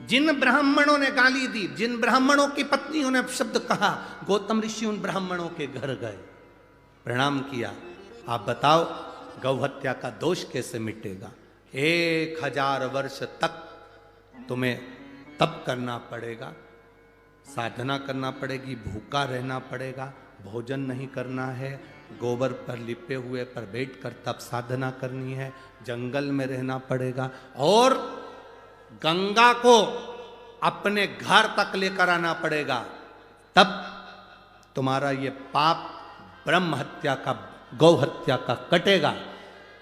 जिन ब्राह्मणों ने गाली दी, जिन ब्राह्मणों की पत्नियों ने शब्द कहा, गौतम ऋषि उन ब्राह्मणों के घर गए, प्रणाम किया। आप बताओ गौ हत्या का दोष कैसे मिटेगा? 1000 वर्ष तक तुम्हें तप करना पड़ेगा, साधना करना पड़ेगी, भूखा रहना पड़ेगा, भोजन नहीं करना है, गोबर पर लिपे हुए पर बैठकर तप साधना करनी है, जंगल में रहना पड़ेगा, और गंगा को अपने घर तक लेकर आना पड़ेगा। तब तुम्हारा ये पाप ब्रह्म हत्या का, गौ हत्या का कटेगा।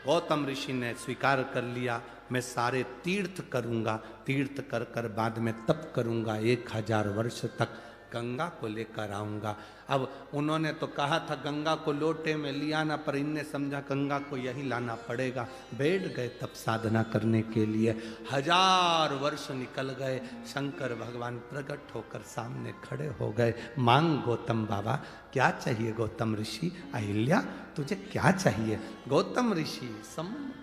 गौतम ऋषि ने स्वीकार कर लिया, मैं सारे तीर्थ करूंगा, तीर्थ कर कर बाद में तप करूंगा, 1000 वर्ष तक गंगा को लेकर आऊंगा। अब उन्होंने तो कहा था गंगा को लोटे में लिया ना, पर इनने समझा गंगा को यही लाना पड़ेगा, बैठ गए तप साधना करने के लिए। 1000 वर्ष निकल गए, शंकर भगवान प्रकट होकर सामने खड़े हो गए। मांग गौतम बाबा, क्या चाहिए गौतम ऋषि? अहिल्या तुझे क्या चाहिए? गौतम ऋषि सम्मुख,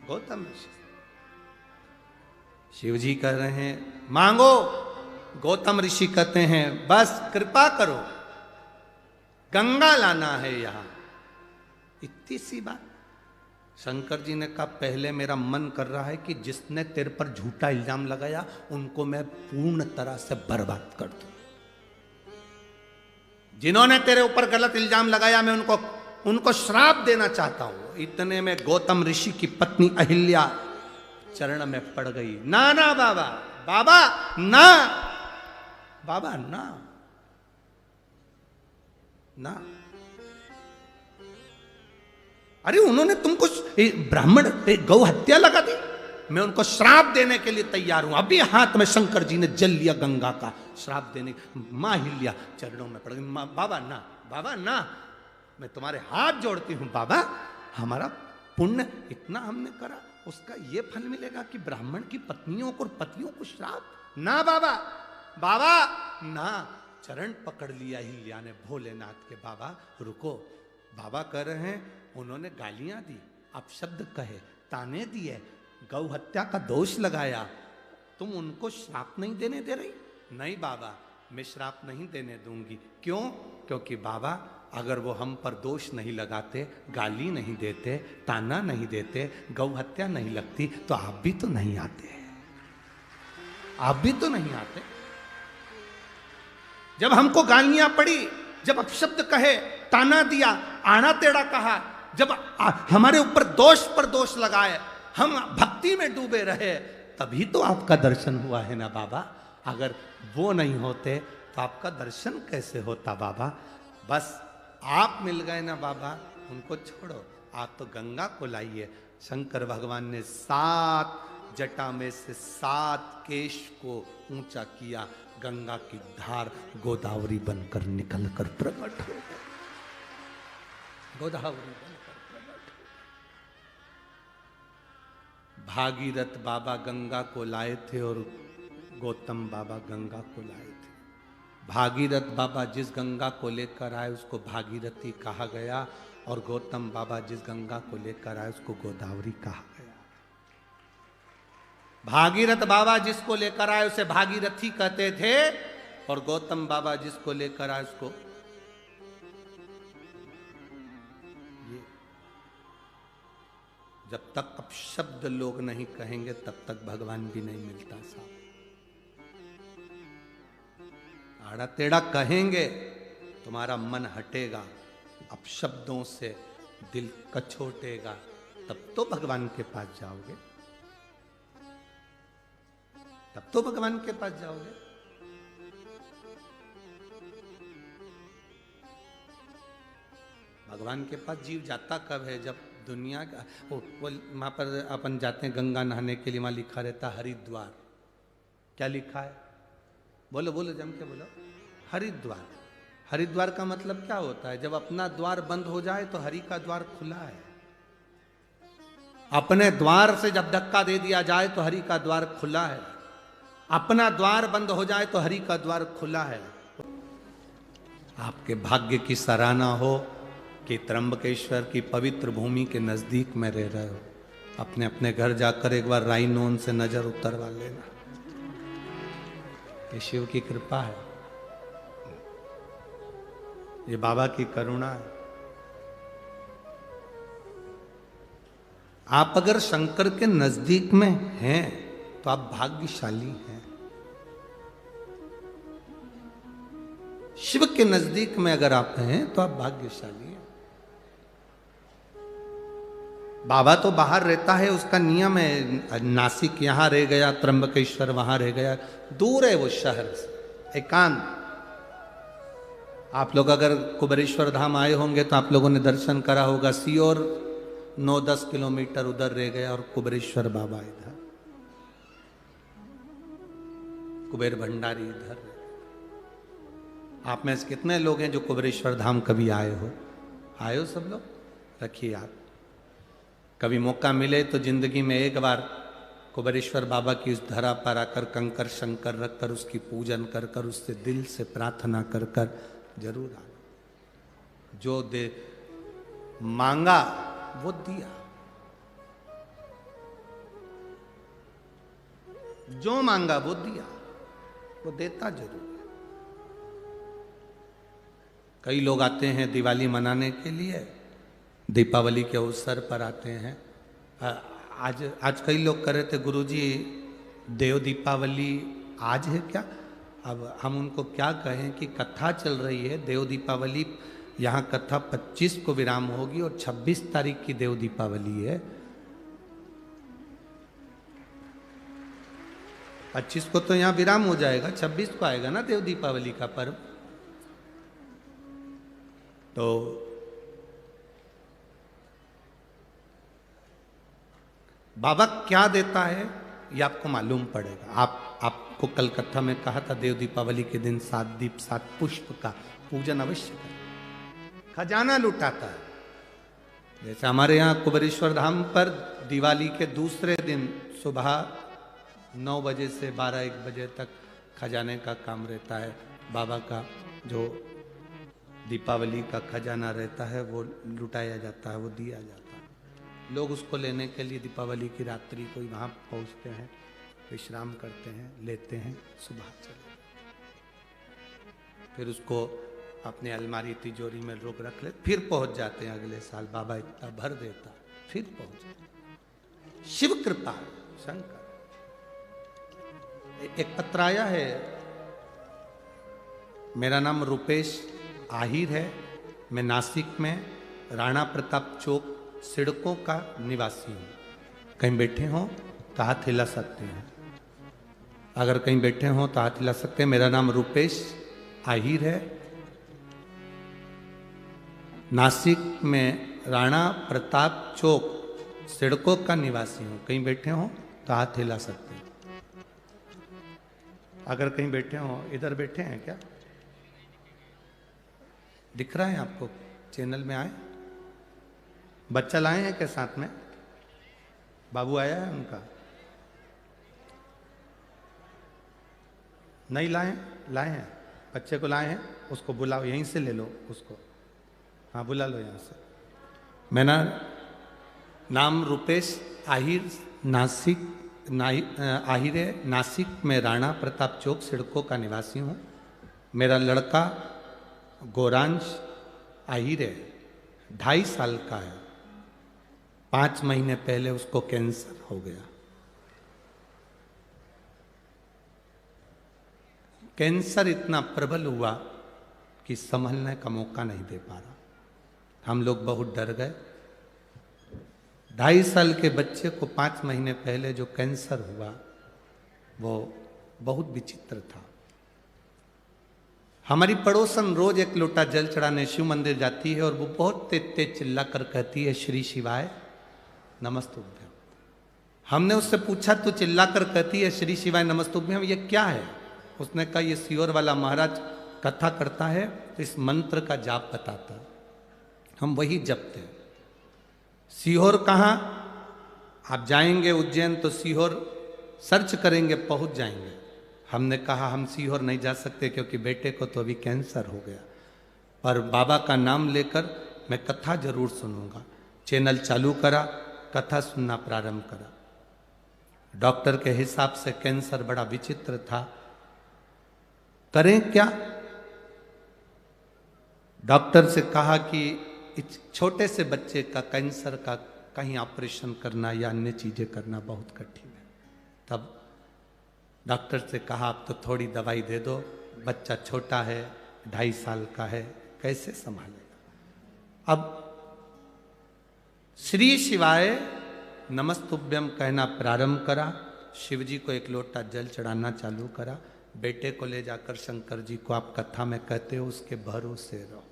गौतम ऋषि, शिव जी कह रहे हैं मांगो, गौतम ऋषि कहते हैं बस कृपा करो, गंगा लाना है यहां। इतनी सी बात। शंकर जी ने कहा पहले मेरा मन कर रहा है कि जिसने तेरे पर झूठा इल्जाम लगाया उनको मैं पूर्ण तरह से बर्बाद कर दूं। जिन्होंने तेरे ऊपर गलत इल्जाम लगाया मैं उनको श्राप देना चाहता हूं। इतने में गौतम ऋषि की पत्नी अहिल्या चरण में पड़ गई। ना ना बाबा, बाबा ना, बाबा ना, ना। अरे उन्होंने तुमको ब्राह्मण गौ हत्या लगा दी, मैं उनको श्राप देने के लिए तैयार हूं। अभी हाथ में शंकर जी ने जल लिया गंगा का, श्राप देने। मां अहिल्या चरणों में पड़ गई। बाबा ना, बाबा ना, मैं तुम्हारे हाथ जोड़ती हूं बाबा, हमारा पुण्य इतना हमने करा, उसका ये फल मिलेगा कि ब्राह्मण की पत्नियों को और पतियों को श्राप? ना बाबा, बाबा ना। चरण पकड़ लिया अहिल्या ने भोलेनाथ के। बाबा रुको, बाबा कह रहे हैं उन्होंने गालियां दी, अपशब्द कहे, ताने दिए, गौ हत्या का दोष लगाया, तुम उनको श्राप नहीं देने दे रही? नहीं बाबा, मैं श्राप नहीं देने दूंगी। क्यों? क्योंकि बाबा अगर वो हम पर दोष नहीं लगाते, गाली नहीं देते, ताना नहीं देते, गौ हत्या नहीं लगती, तो आप भी तो नहीं आते, आप भी तो नहीं आते। जब हमको गालियां पड़ी, जब अपशब्द कहे, ताना दिया, आना टेढ़ा कहा, जब हमारे ऊपर दोष पर दोष लगाए, हम भक्ति में डूबे रहे, तभी तो आपका दर्शन हुआ है ना बाबा। अगर वो नहीं होते तो आपका दर्शन कैसे होता बाबा? बस आप मिल गए ना बाबा, उनको छोड़ो, आप तो गंगा को लाइए। शंकर भगवान ने 7 जटा में से 7 केश को ऊंचा किया, गंगा की धार गोदावरी बनकर निकलकर प्रकट हो गई। गोदावरी बनकर प्रकट। भागीरथ बाबा गंगा को लाए थे और गौतम बाबा गंगा को लाए थे। भागीरथ बाबा जिस गंगा को लेकर आए उसको भागीरथी कहा गया, और गौतम बाबा जिस गंगा को लेकर आए उसको गोदावरी कहा गया। भागीरथ बाबा जिसको लेकर आए उसे भागीरथी कहते थे, और गौतम बाबा जिसको लेकर आए उसको ये। जब तक अपशब्द लोग नहीं कहेंगे तब तक भगवान भी नहीं मिलता साहब। आड़ा टेढ़ा कहेंगे तुम्हारा मन हटेगा, अपशब्दों से दिल कछोटेगा, तब तो भगवान के पास जाओगे, तब तो भगवान के पास जाओगे। भगवान के पास जीव जाता कब है? जब दुनिया का वो वहां पर अपन जाते हैं गंगा नहाने के लिए, वहां लिखा रहता हरिद्वार। क्या लिखा है? बोलो बोलो, जम के बोलो। हरिद्वार। हरिद्वार का मतलब क्या होता है? जब अपना द्वार बंद हो जाए तो हरि का द्वार खुला है। अपने द्वार से जब धक्का दे दिया जाए तो हरि का द्वार खुला है। अपना द्वार बंद हो जाए तो हरि का द्वार खुला है। आपके भाग्य की सराहना हो कि त्र्यंबकेश्वर की पवित्र भूमि के नजदीक में रह रहे हो। अपने अपने घर जाकर एक बार राइनोन से नजर उतरवा लेना। ये शिव की कृपा है, ये बाबा की करुणा है। आप अगर शंकर के नजदीक में हैं तो आप भाग्यशाली हैं। शिव के नजदीक में अगर आप हैं तो आप भाग्यशाली हैं। बाबा तो बाहर रहता है, उसका नियम है। नासिक यहां रह गया, त्र्यंबकेश्वर वहां रह गया, दूर है वो शहर से, एकांत। आप लोग अगर कुबेरेश्वर धाम आए होंगे तो आप लोगों ने दर्शन करा होगा, सीओर 9-10 किलोमीटर उधर रह गया और कुबेरेश्वर बाबा इधर, कुबेर भंडारी इधर। आप में से कितने लोग हैं जो कुबेरेश्वर धाम कभी आए हो? आए हो सब लोग? रखिए याद, कभी मौका मिले तो जिंदगी में एक बार कुबेरेश्वर बाबा की उस धरा पर आकर कंकर शंकर रखकर उसकी पूजन कर कर उससे दिल से प्रार्थना कर कर जरूर आना। जो दे मांगा वो दिया, जो मांगा वो दिया, वो देता जरूर है। कई लोग आते हैं दिवाली मनाने के लिए, दीपावली के अवसर पर आते हैं। आज कई लोग कह रहे थे गुरुजी देव दीपावली आज है क्या? अब हम उनको क्या कहें कि कथा चल रही है देव दीपावली, यहाँ कथा 25 को विराम होगी और 26 तारीख की देव दीपावली है। 25 को तो यहाँ विराम हो जाएगा, 26 को आएगा ना देव दीपावली का पर्व। तो बाबा क्या देता है ये आपको मालूम पड़ेगा। आपको कल कथा में कहा था देव दीपावली के दिन 7 दीप 7 पुष्प का पूजन अवश्य करें। खजाना लुटाता है। जैसे हमारे यहाँ कुबेरेश्वर धाम पर दिवाली के दूसरे दिन सुबह 9 बजे से 12-1 बजे तक खजाने का काम रहता है। बाबा का जो दीपावली का खजाना रहता है वो लुटाया जाता है, वो दिया जाता है। लोग उसको लेने के लिए दीपावली की रात्रि को वहाँ पहुँचते हैं, विश्राम करते हैं, लेते हैं, सुबह चले, फिर उसको अपने अलमारी तिजोरी में रोक रख ले, फिर पहुँच जाते हैं अगले साल। बाबा इतना भर देता, फिर पहुँच। शिव कृपा शंकर। एक पत्र आया है, मेरा नाम रुपेश आहिर है, मैं नासिक में राणा प्रताप चौक सिड़कों का निवासी हूँ। कहीं बैठे हों तो हाथ हिला सकते हैं, अगर कहीं बैठे हों तो हाथ हिला सकते हैं। मेरा नाम रुपेश आहिर है, नासिक में राणा प्रताप चौक सिड़कों का निवासी हूँ। कहीं बैठे हों तो हाथ हिला सकते हैं, अगर कहीं बैठे हों। इधर बैठे हैं क्या? दिख रहा है आपको? चैनल में आए? बच्चा लाए हैं क्या साथ में? बाबू आया है उनका? नहीं लाए? लाए हैं, बच्चे को लाए हैं, उसको बुलाओ, यहीं से ले लो उसको। हाँ बुला लो यहाँ से। मेरा नाम रुपेश आहिर, नासिक आहिर है, नासिक में राणा प्रताप चौक सिड़कों का निवासी हूँ। मेरा लड़का गौरांश आहिर है, 2.5 साल का है। 5 महीने पहले उसको कैंसर हो गया। कैंसर इतना प्रबल हुआ कि संभलने का मौका नहीं दे पा रहा। हम लोग बहुत डर गए। 2.5 साल के बच्चे को 5 महीने पहले जो कैंसर हुआ वो बहुत विचित्र था। हमारी पड़ोसन रोज 1 लोटा जल चढ़ाने शिव मंदिर जाती है और वो बहुत तेज तेज चिल्ला कर कहती है श्री शिवाय नमस्तुभ्यम। हमने उससे पूछा तो चिल्ला कर कहती है श्री शिवाय नमस्तुभ्यम, ये क्या है? उसने कहा ये सीहोर वाला महाराज कथा करता है तो इस मंत्र का जाप बताता है, हम वही जपते हैं। सीहोर कहाँ? आप जाएंगे उज्जैन तो सीहोर सर्च करेंगे, पहुंच जाएंगे। हमने कहा हम सीहोर नहीं जा सकते क्योंकि बेटे को तो अभी कैंसर हो गया, पर बाबा का नाम लेकर मैं कथा जरूर सुनूंगा। चैनल चालू करा, कथा सुनना प्रारंभ करा। डॉक्टर के हिसाब से कैंसर बड़ा विचित्र था, करें क्या? डॉक्टर से कहा कि इस छोटे से बच्चे का कैंसर का कहीं ऑपरेशन करना या अन्य चीजें करना बहुत कठिन है। तब डॉक्टर से कहा आप तो थोड़ी दवाई दे दो, बच्चा छोटा है, 2.5 साल का है, कैसे संभालेगा। अब श्री शिवाय नमस्तुभ्यम कहना प्रारंभ करा, शिव जी को 1 लोटा जल चढ़ाना चालू करा। बेटे को ले जाकर शंकर जी को आप कथा में कहते हो उसके भरोसे रहो।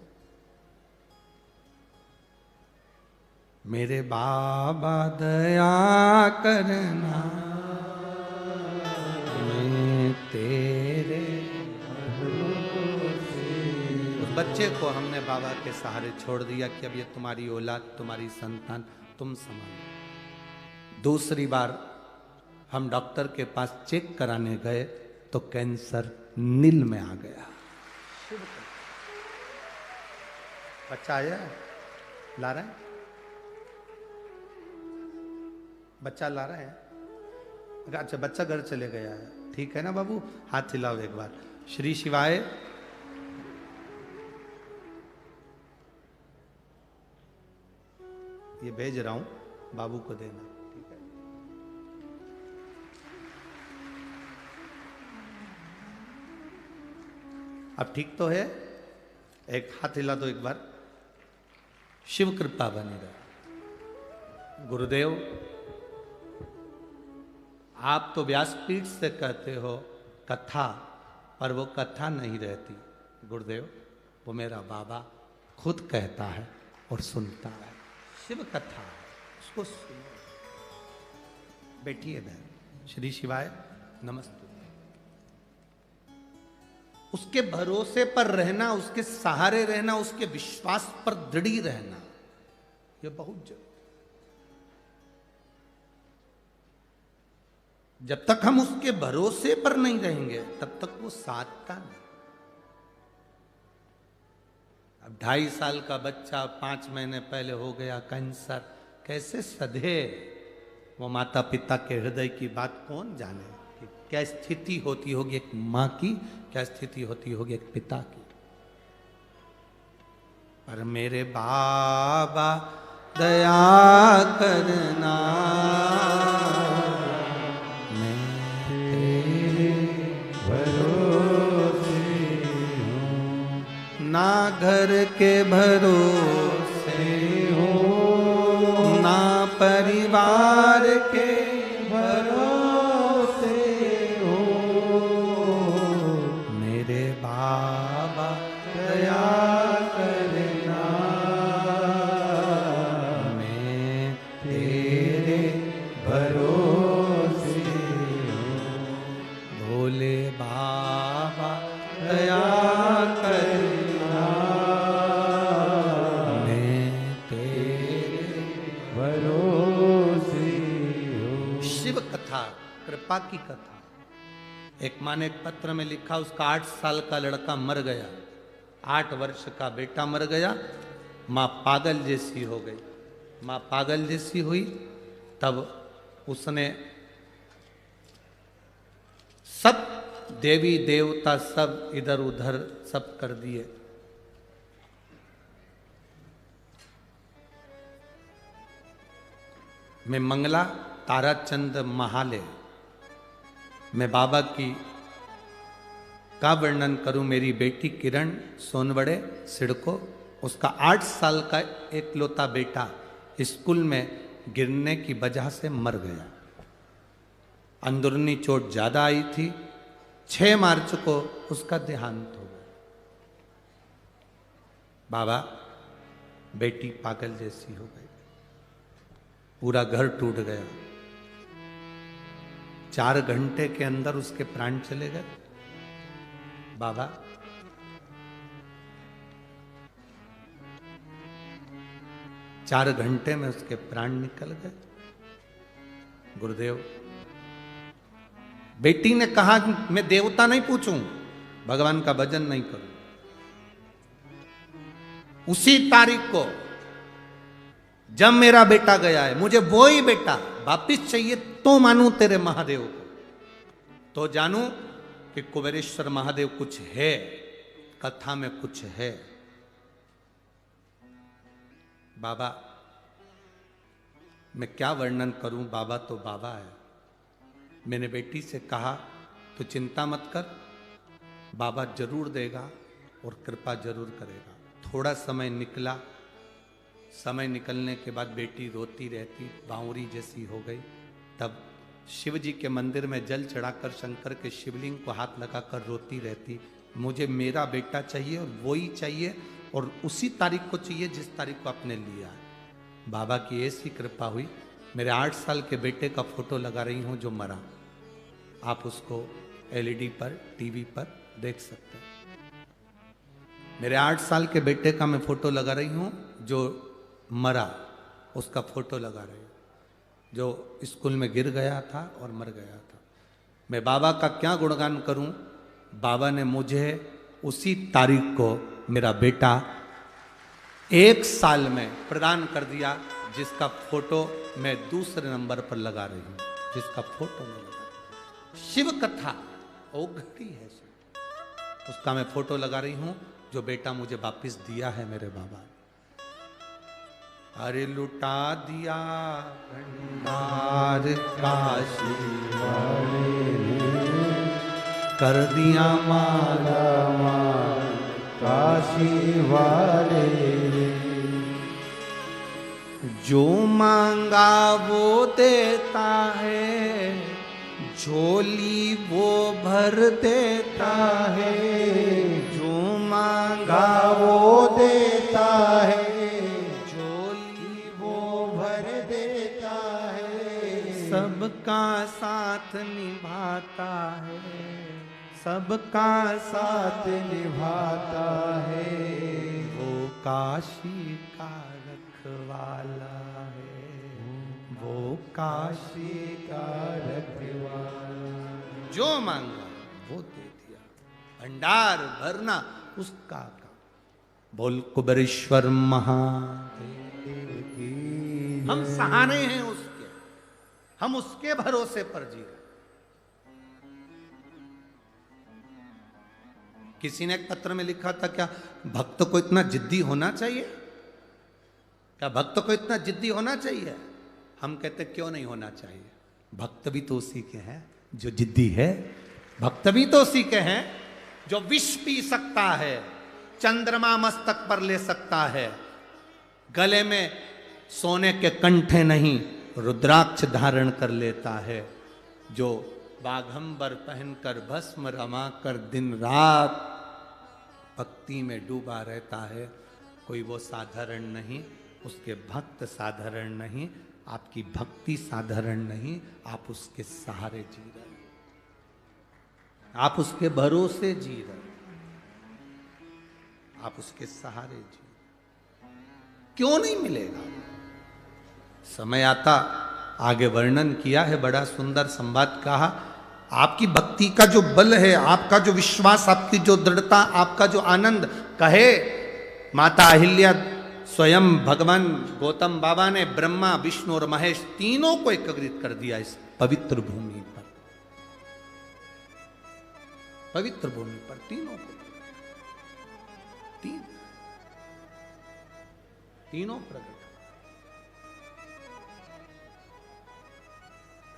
मेरे बाबा दया करना, मैं तेरे उस बच्चे को हमने बाबा के सहारे छोड़ दिया कि अब ये तुम्हारी औलाद, तुम्हारी संतान, तुम संभालो। दूसरी बार हम डॉक्टर के पास चेक कराने गए तो कैंसर नील में आ गया। बच्चा आया, ला रहा है, बच्चा ला रहा है। अच्छा, बच्चा घर चले गया है, ठीक है ना बाबू? हाथ हिलाओ एक बार। श्री शिवाय। ये भेज रहा हूं, बाबू को देना, ठीक है? अब ठीक तो है? एक हाथ हिला दो एक बार। शिव कृपा बनी रहे। गुरुदेव, आप तो व्यासपीठ से कहते हो कथा, पर वो कथा नहीं रहती। गुरुदेव, वो मेरा बाबा खुद कहता है और सुनता है। शिव कथा है, उसको सुनो। बैठिए बहन। श्री शिवाय नमस्ते। उसके भरोसे पर रहना, उसके सहारे रहना, उसके विश्वास पर दृढ़ रहना, यह बहुत जरूरी। जब तक हम उसके भरोसे पर नहीं रहेंगे तब तक वो साधता नहीं। अब 2.5 साल का बच्चा 5 महीने पहले हो गया कैंसर, कैसे सधे? वो माता पिता के हृदय की बात कौन जाने कि क्या स्थिति होती होगी एक मां की, क्या स्थिति होती होगी एक पिता की। पर मेरे बाबा दया करना, ना घर के भरोसे हो, ना परिवार के भरोसे हो, मेरे बाबा दया करना, मैं तेरे भरोसे हूँ। भोले बाबा दया करना, कृपा की कथा। एक माँ ने एक पत्र में लिखा, उसका 8 साल का लड़का मर गया, 8 वर्ष का बेटा मर गया, माँ पागल जैसी हो गई। माँ पागल जैसी हुई, तब उसने सब देवी देवता सब इधर उधर सब कर दिए। मैं मंगला ताराचंद महाले, मैं बाबा की का वर्णन करूं। मेरी बेटी किरण सोनवड़े सिडको, उसका 8 साल का एकलौता बेटा स्कूल में गिरने की वजह से मर गया। अंदरूनी चोट ज्यादा आई थी। 6 मार्च को उसका देहांत हो गया। बाबा, बेटी पागल जैसी हो गई, पूरा घर टूट गया। 4 घंटे के अंदर उसके प्राण चले गए। बाबा, चार घंटे में उसके प्राण निकल गए। गुरुदेव, बेटी ने कहा मैं देवता नहीं पूछूं, भगवान का भजन नहीं करूं। उसी तारीख को जब मेरा बेटा गया है, मुझे वो ही बेटा वापिस चाहिए तो मानूं तेरे महादेव को, तो जानूं कि कुबेरेश्वर महादेव कुछ है, कथा में कुछ है। बाबा, मैं क्या वर्णन करूं, बाबा तो बाबा है। मैंने बेटी से कहा तो चिंता मत कर, बाबा जरूर देगा और कृपा जरूर करेगा। थोड़ा समय निकला, समय निकलने के बाद बेटी रोती रहती, बावरी जैसी हो गई। तब शिव जी के मंदिर में जल चढ़ाकर शंकर के शिवलिंग को हाथ लगाकर रोती रहती, मुझे मेरा बेटा चाहिए और वो ही चाहिए और उसी तारीख को चाहिए जिस तारीख को आपने लिया है। बाबा की ऐसी कृपा हुई, मेरे 8 साल के बेटे का फोटो लगा रही हूं जो मरा। आप उसको एलईडी पर, टीवी पर देख सकते हैं। मेरे 8 साल के बेटे का मैं फोटो लगा रही हूं जो मरा, उसका फोटो लगा रही हूं, जो स्कूल में गिर गया था और मर गया था। मैं बाबा का क्या गुणगान करूं, बाबा ने मुझे उसी तारीख को मेरा बेटा 1 साल में प्रदान कर दिया, जिसका फोटो मैं दूसरे नंबर पर लगा रही हूं, जिसका फोटो मैं लगा रही हूं। शिव कथा ओ घड़ी है, उसका मैं फोटो लगा रही हूं, जो बेटा मुझे वापिस दिया है मेरे बाबा। अरे लुटा दिया भंडार काशी वाले ने, कर दिया माला माल काशी वाले ने। जो मांगा वो देता है, झोली वो भर देता है। जो मांगा वो देता है, झोली वो भर देता है। सबका साथ निभाता है, सबका साथ निभाता है। वो काशी का रखवाला है, वो काशी का रखवाला। जो मांगा वो दे दिया, भंडार भरना उसका काम। बोल कुबेरेश्वर महादेव की। हम सहारे हैं उसके, हम उसके भरोसे पर जी रहे। किसी ने एक पत्र में लिखा था, क्या भक्त को इतना जिद्दी होना चाहिए? क्या भक्त को इतना जिद्दी होना चाहिए? हम कहते क्यों नहीं होना चाहिए, भक्त भी तो उसी के हैं जो जिद्दी है। भक्त भी तो उसी के हैं जो विष पी सकता है, चंद्रमा मस्तक पर ले सकता है, गले में सोने के कंठे नहीं रुद्राक्ष धारण कर लेता है, जो बाघंबर पहनकर भस्म रमाकर दिन रात भक्ति में डूबा रहता है। कोई वो साधारण नहीं, उसके भक्त साधारण नहीं, आपकी भक्ति साधारण नहीं। आप उसके सहारे जी रहे, आप उसके भरोसे जी रहे, आप उसके सहारे जी। क्यों नहीं मिलेगा? समय आता, आगे वर्णन किया है, बड़ा सुंदर संवाद कहा। आपकी भक्ति का जो बल है, आपका जो विश्वास, आपकी जो दृढ़ता, आपका जो आनंद, कहे माता अहिल्या स्वयं भगवान गौतम बाबा ने ब्रह्मा विष्णु और महेश तीनों को एकत्रित कर दिया इस पवित्र भूमि पर। पवित्र भूमि पर तीनों को, तीनों प्रकट।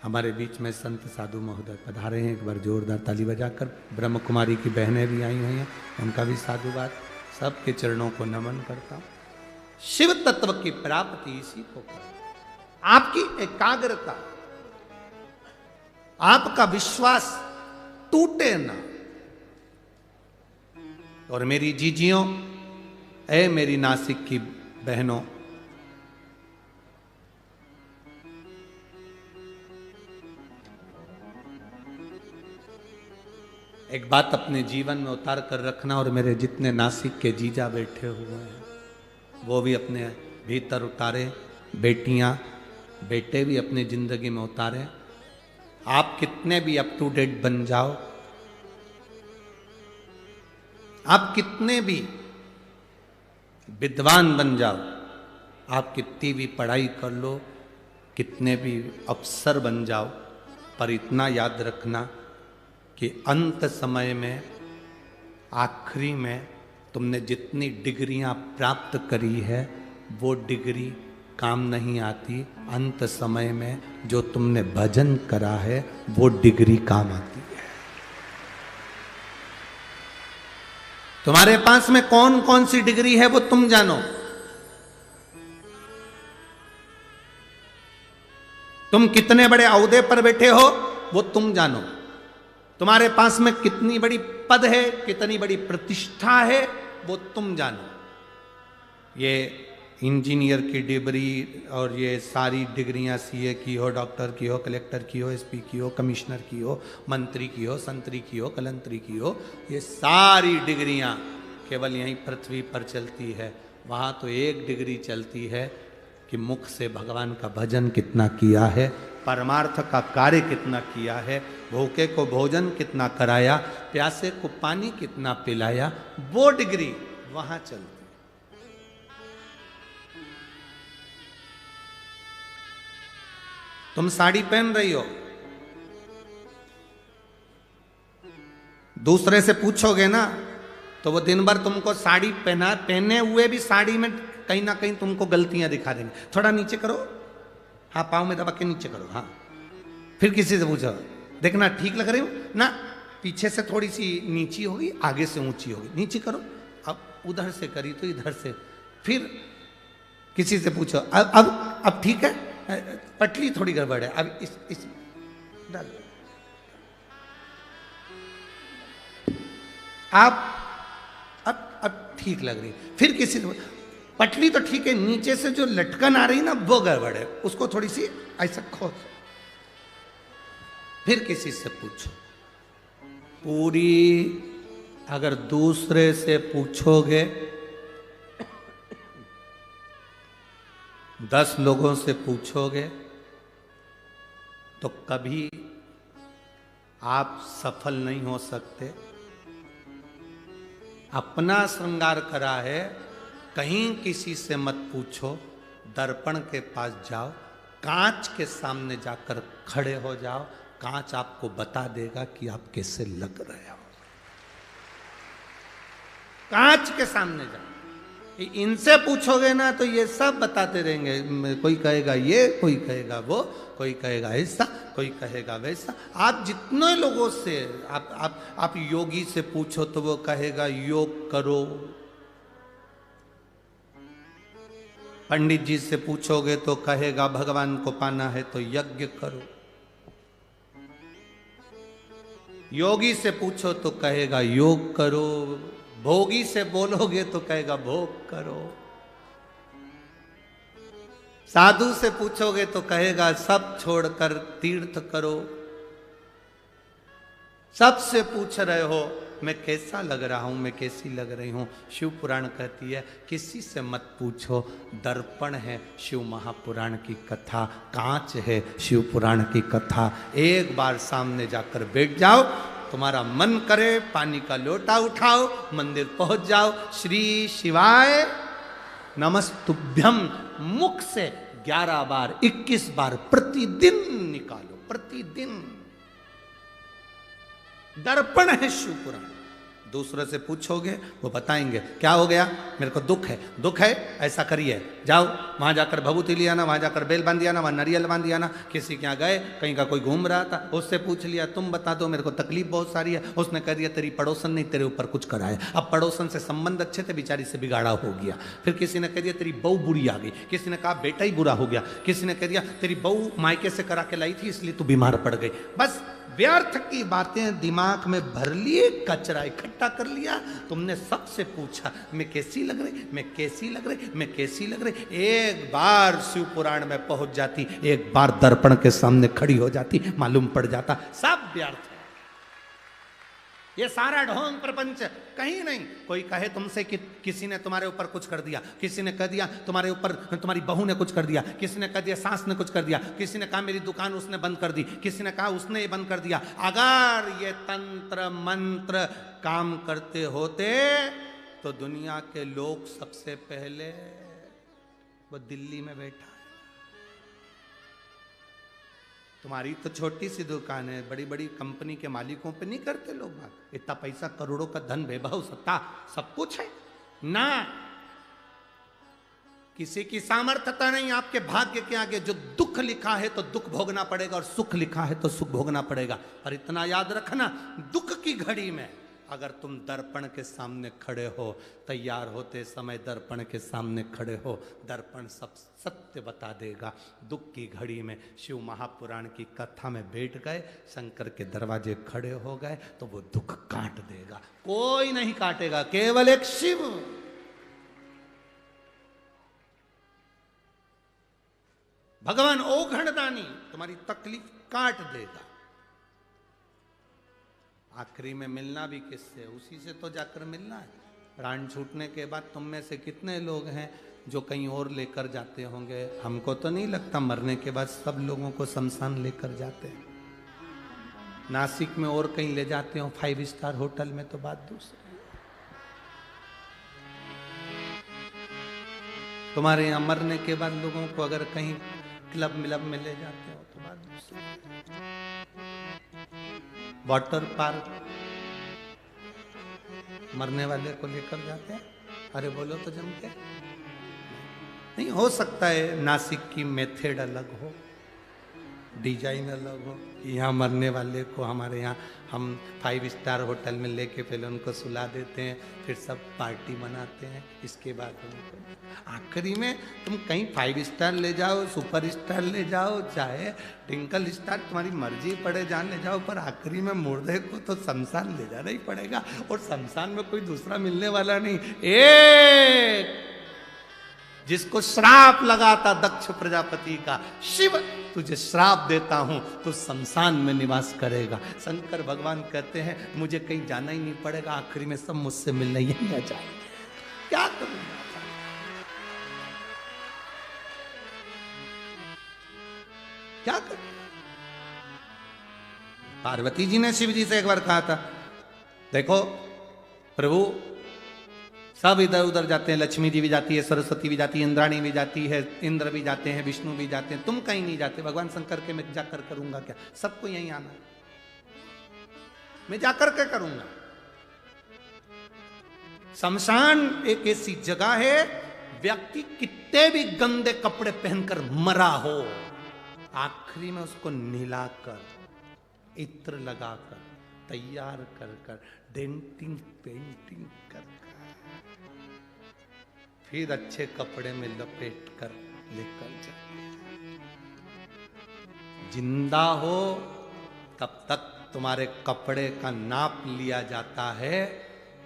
हमारे बीच में संत साधु महोदय पधारे हैं, एक बार जोरदार ताली बजाकर। ब्रह्म कुमारी की बहनें भी आई हुई हैं, उनका भी साधुवाद। सबके चरणों को नमन करता हूं। शिव तत्व की प्राप्ति इसी को कर, आपकी एकाग्रता, आपका विश्वास टूटे ना। और मेरी जीजियों, ऐ मेरी नासिक की बहनों, एक बात अपने जीवन में उतार कर रखना, और मेरे जितने नासिक के जीजा बैठे हुए हैं वो भी अपने भीतर उतारे, बेटियां बेटे भी अपनी जिंदगी में उतारे। आप कितने भी अप टू डेट बन जाओ, आप कितने भी विद्वान बन जाओ, आप कितनी भी पढ़ाई कर लो, कितने भी अफसर बन जाओ, पर इतना याद रखना कि अंत समय में, आखिरी में तुमने जितनी डिग्रियां प्राप्त करी है वो डिग्री काम नहीं आती। अंत समय में जो तुमने भजन करा है वो डिग्री काम आती है। तुम्हारे पास में कौन कौन सी डिग्री है वो तुम जानो। तुम कितने बड़े ओहदे पर बैठे हो वो तुम जानो। तुम्हारे पास में कितनी बड़ी पद है, कितनी बड़ी प्रतिष्ठा है वो तुम जानो। ये इंजीनियर की डिग्री और ये सारी डिग्रियां सीए की हो, डॉक्टर की हो, कलेक्टर की हो, एसपी की हो, कमिश्नर की हो, मंत्री की हो, संतरी की हो, कलंतरी की हो, ये सारी डिग्रियां केवल यहीं पृथ्वी पर चलती है। वहाँ तो एक डिग्री चलती है कि मुख से भगवान का भजन कितना किया है, परमार्थ का कार्य कितना किया है, भूखे को भोजन कितना कराया, प्यासे को पानी कितना पिलाया, वो डिग्री वहां चलती। तुम साड़ी पहन रही हो, दूसरे से पूछोगे ना तो वो दिन भर तुमको साड़ी पहने हुए भी साड़ी में कहीं ना कहीं तुमको गलतियां दिखा देंगे। थोड़ा नीचे करो, हाँ पाँव में दबा के नीचे करो, हाँ। फिर किसी से पूछो, देखना ठीक लग रही हूं ना, पीछे से थोड़ी सी नीची होगी, आगे से ऊंची होगी, नीचे करो। अब उधर से करी तो इधर से। फिर किसी से पूछो, अब ठीक है, पटली थोड़ी गड़बड़ है, अब इस डाल। आप अब ठीक लग रही। फिर किसी से, पटली तो ठीक है, नीचे से जो लटकन आ रही ना वो गड़बड़ है, उसको थोड़ी सी ऐसा खोल। फिर किसी से पूछो। पूरी अगर दूसरे से पूछोगे, 10 लोगों से पूछोगे तो कभी आप सफल नहीं हो सकते। अपना श्रृंगार करा है, कहीं किसी से मत पूछो, दर्पण के पास जाओ, कांच के सामने जाकर खड़े हो जाओ, कांच आपको बता देगा कि आप कैसे लग रहे हो। कांच के सामने जाओ। इनसे पूछोगे ना तो ये सब बताते रहेंगे, कोई कहेगा ये, कोई कहेगा वो, कोई कहेगा ऐसा, कोई कहेगा वैसा। आप जितने लोगों से आप योगी से पूछो तो वो कहेगा योग करो। पंडित जी से पूछोगे तो कहेगा भगवान को पाना है तो यज्ञ करो। योगी से पूछो तो कहेगा योग करो। भोगी से बोलोगे तो कहेगा भोग करो। साधु से पूछोगे तो कहेगा सब छोड़कर तीर्थ करो। सबसे पूछ रहे हो मैं कैसा लग रहा हूं, मैं कैसी लग रही हूं। शिव पुराण कहती है किसी से मत पूछो, दर्पण है शिव महापुराण की कथा, कांच है शिव पुराण की कथा। एक बार सामने जाकर बैठ जाओ, तुम्हारा मन करे पानी का लोटा उठाओ, मंदिर पहुंच जाओ, श्री शिवाय नमस्तुभ्यम मुख से 11 बार 21 बार प्रतिदिन निकालो, प्रतिदिन। दर्पण है शिव पुराण। दूसरे से पूछोगे वो बताएंगे क्या हो गया, मेरे को दुख है, दुख है ऐसा करिए, जाओ वहां जाकर भभूति लिया ना, वहां जाकर बेल बांध दिया ना, वहां नारियल बांध दिया ना। किसी के यहाँ गए, कहीं का कोई घूम रहा था, उससे पूछ लिया तुम बता दो मेरे को तकलीफ बहुत सारी है। उसने कह दिया तेरी पड़ोसन ने तेरे ऊपर कुछ करा है। अब पड़ोसन से संबंध अच्छे थे, बेचारी से बिगाड़ा हो गया। फिर किसी ने कह दिया तेरी बहू बुरी आ गई, किसी ने कहा बेटा ही बुरा हो गया, किसी ने कह दिया तेरी बहू मायके से करा के लाई थी इसलिए तू बीमार पड़ गई। बस व्यर्थ की बातें दिमाग में भर लिए, कचरा इकट्ठा कर लिया। तुमने सबसे पूछा मैं कैसी लग रही, मैं कैसी लग रही, मैं कैसी लग रही। एक बार शिव पुराण में पहुंच जाती, एक बार दर्पण के सामने खड़ी हो जाती, मालूम पड़ जाता सब व्यर्थ है। ये सारा ढोंग प्रपंच कहीं नहीं। कोई कहे तुमसे कि किसी ने तुम्हारे ऊपर कुछ कर दिया, किसी ने कह दिया तुम्हारे ऊपर तुम्हारी बहू ने कुछ कर दिया, किसी ने कह दिया सास ने कुछ कर दिया, किसी ने कहा मेरी दुकान उसने बंद कर दी, किसी ने कहा उसने ये बंद कर दिया। अगर ये तंत्र मंत्र काम करते होते तो दुनिया के लोग सबसे पहले वो दिल्ली में बैठा है। तुम्हारी तो छोटी सी दुकान है, बड़ी बड़ी कंपनी के मालिकों पे नहीं करते लोग बात। इतना पैसा, करोड़ों का धन, वैभव, सत्ता, सब कुछ है ना। किसी की सामर्थ्यता नहीं आपके भाग्य के आगे। जो दुख लिखा है तो दुख भोगना पड़ेगा, और सुख लिखा है तो सुख भोगना पड़ेगा। पर इतना याद रखना, दुख की घड़ी में अगर तुम दर्पण के सामने खड़े हो, तैयार होते समय दर्पण के सामने खड़े हो, दर्पण सब सत्य बता देगा। दुख की घड़ी में शिव महापुराण की कथा में बैठ गए, शंकर के दरवाजे खड़े हो गए, तो वो दुख काट देगा। कोई नहीं काटेगा, केवल एक शिव। भगवान ओघड़दानी तुम्हारी तकलीफ काट देगा। आखिरी में मिलना भी किससे? उसी से तो जाकर मिलना है। प्राण छूटने के बाद तुम में से कितने लोग हैं जो कहीं और लेकर जाते होंगे? हमको तो नहीं लगता मरने के बाद सब लोगों को शमशान लेकर जाते हैं। नासिक में और कहीं ले जाते हो 5 स्टार होटल में, तो बात दूसरी। तुम्हारे यहां मरने के बाद लोगों को अगर कहीं क्लब मिलब में ले जाते हो तो बात दूसरी। वाटर पार्क मरने वाले को लेकर जाते हैं? अरे बोलो तो जम के। नहीं हो सकता है नासिक की मेथड अलग हो, डिजाइन अलग हो। यहाँ मरने वाले को हमारे यहाँ हम 5 स्टार होटल में लेके पहले उनको सुला देते हैं, फिर सब पार्टी मनाते हैं, इसके बाद उनको आखिरी में तुम कहीं 5 स्टार ले जाओ, सुपर स्टार ले जाओ, चाहे टिंकल स्टार, तुम्हारी मर्जी पड़े जान ले जाओ, पर आखिरी में मुर्दे को तो शमशान ले जाना ही पड़ेगा। और शमशान में कोई दूसरा मिलने वाला नहीं। एक जिसको श्राप लगा था दक्ष प्रजापति का, शिव तुझे श्राप देता हूं, तो शमशान में निवास करेगा। शंकर भगवान कहते हैं मुझे कहीं जाना ही नहीं पड़ेगा, आखिरी में सब मुझसे मिलने यहीं आ जाएंगे। क्या करूंगा? क्या करूं? पार्वती जी ने शिव जी से एक बार कहा था, देखो प्रभु सब इधर उधर जाते हैं, लक्ष्मी जी भी जाती है, सरस्वती भी जाती है, इंद्राणी भी जाती है, इंद्र भी जाते हैं, विष्णु भी जाते हैं, तुम कहीं नहीं जाते। भगवान शंकर के मैं जाकर करूंगा क्या? सबको यहीं आना है, मैं जाकर के करूंगा। शमशान एक ऐसी जगह है, व्यक्ति कितने भी गंदे कपड़े पहनकर मरा हो, आखिरी में उसको नहलाकर, इत्र लगाकर, तैयार कर कर, डेंटिंग पेंटिंग कर, फिर अच्छे कपड़े में लपेट कर लेकर जाए। जिंदा हो तब तक तुम्हारे कपड़े का नाप लिया जाता है,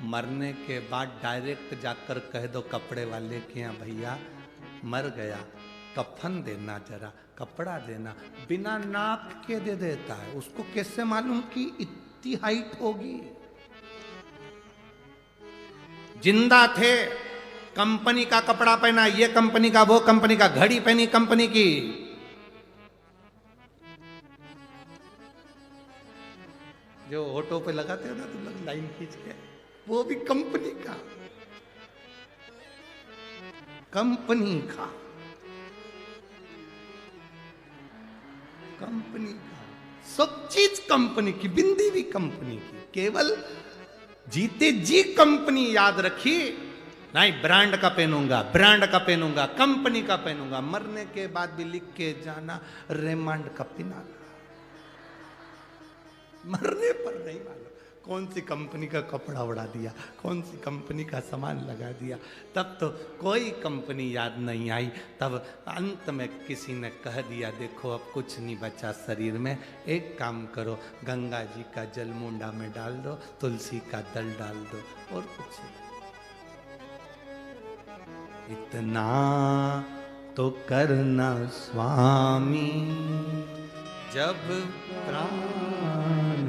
मरने के बाद डायरेक्ट जाकर कह दो कपड़े वाले के यहाँ, भैया मर गया, कफन देना, जरा कपड़ा देना, बिना नाप के दे देता है। उसको कैसे मालूम कि इतनी हाइट होगी? जिंदा थे, कंपनी का कपड़ा पहना, ये कंपनी का, वो कंपनी का, घड़ी पहनी कंपनी की, जो ऑटो पे लगाते हो ना तुम लोग लाइन खींच के, वो भी कंपनी का, कंपनी का, कंपनी का, सब चीज कंपनी की, बिंदी भी कंपनी की। केवल जीते जी कंपनी याद रखी, नहीं ब्रांड का पहनूंगा, ब्रांड का पहनूंगा, कंपनी का पहनूंगा। मरने के बाद भी लिख के जाना रेमंड का पिनाला। मरने पर नहीं मालूम कौन सी कंपनी का कपड़ा उड़ा दिया, कौन सी कंपनी का सामान लगा दिया। तब तो कोई कंपनी याद नहीं आई। तब अंत में किसी ने कह दिया, देखो अब कुछ नहीं बचा शरीर में, एक काम करो, गंगा जी का जल मुंडा में डाल दो, तुलसी का दल डाल दो, और कुछ नहीं। इतना तो करना स्वामी, जब प्राण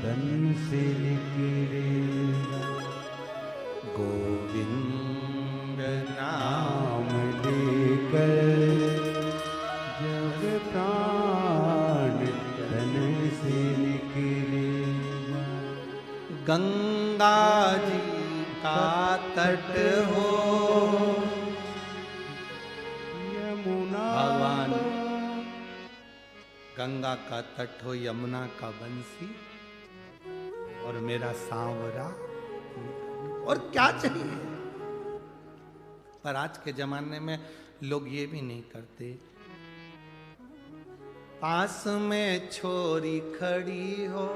तन से निकलेगा, गोविंद नाम लेकर, जब प्राण तन से निकलेगा। गंगा जी का तट हो, गंगा का तट हो, यमुना का बंसी, और मेरा सांवरा, और क्या चाहिए। पर आज के जमाने में लोग ये भी नहीं करते। पास में छोरी खड़ी हो,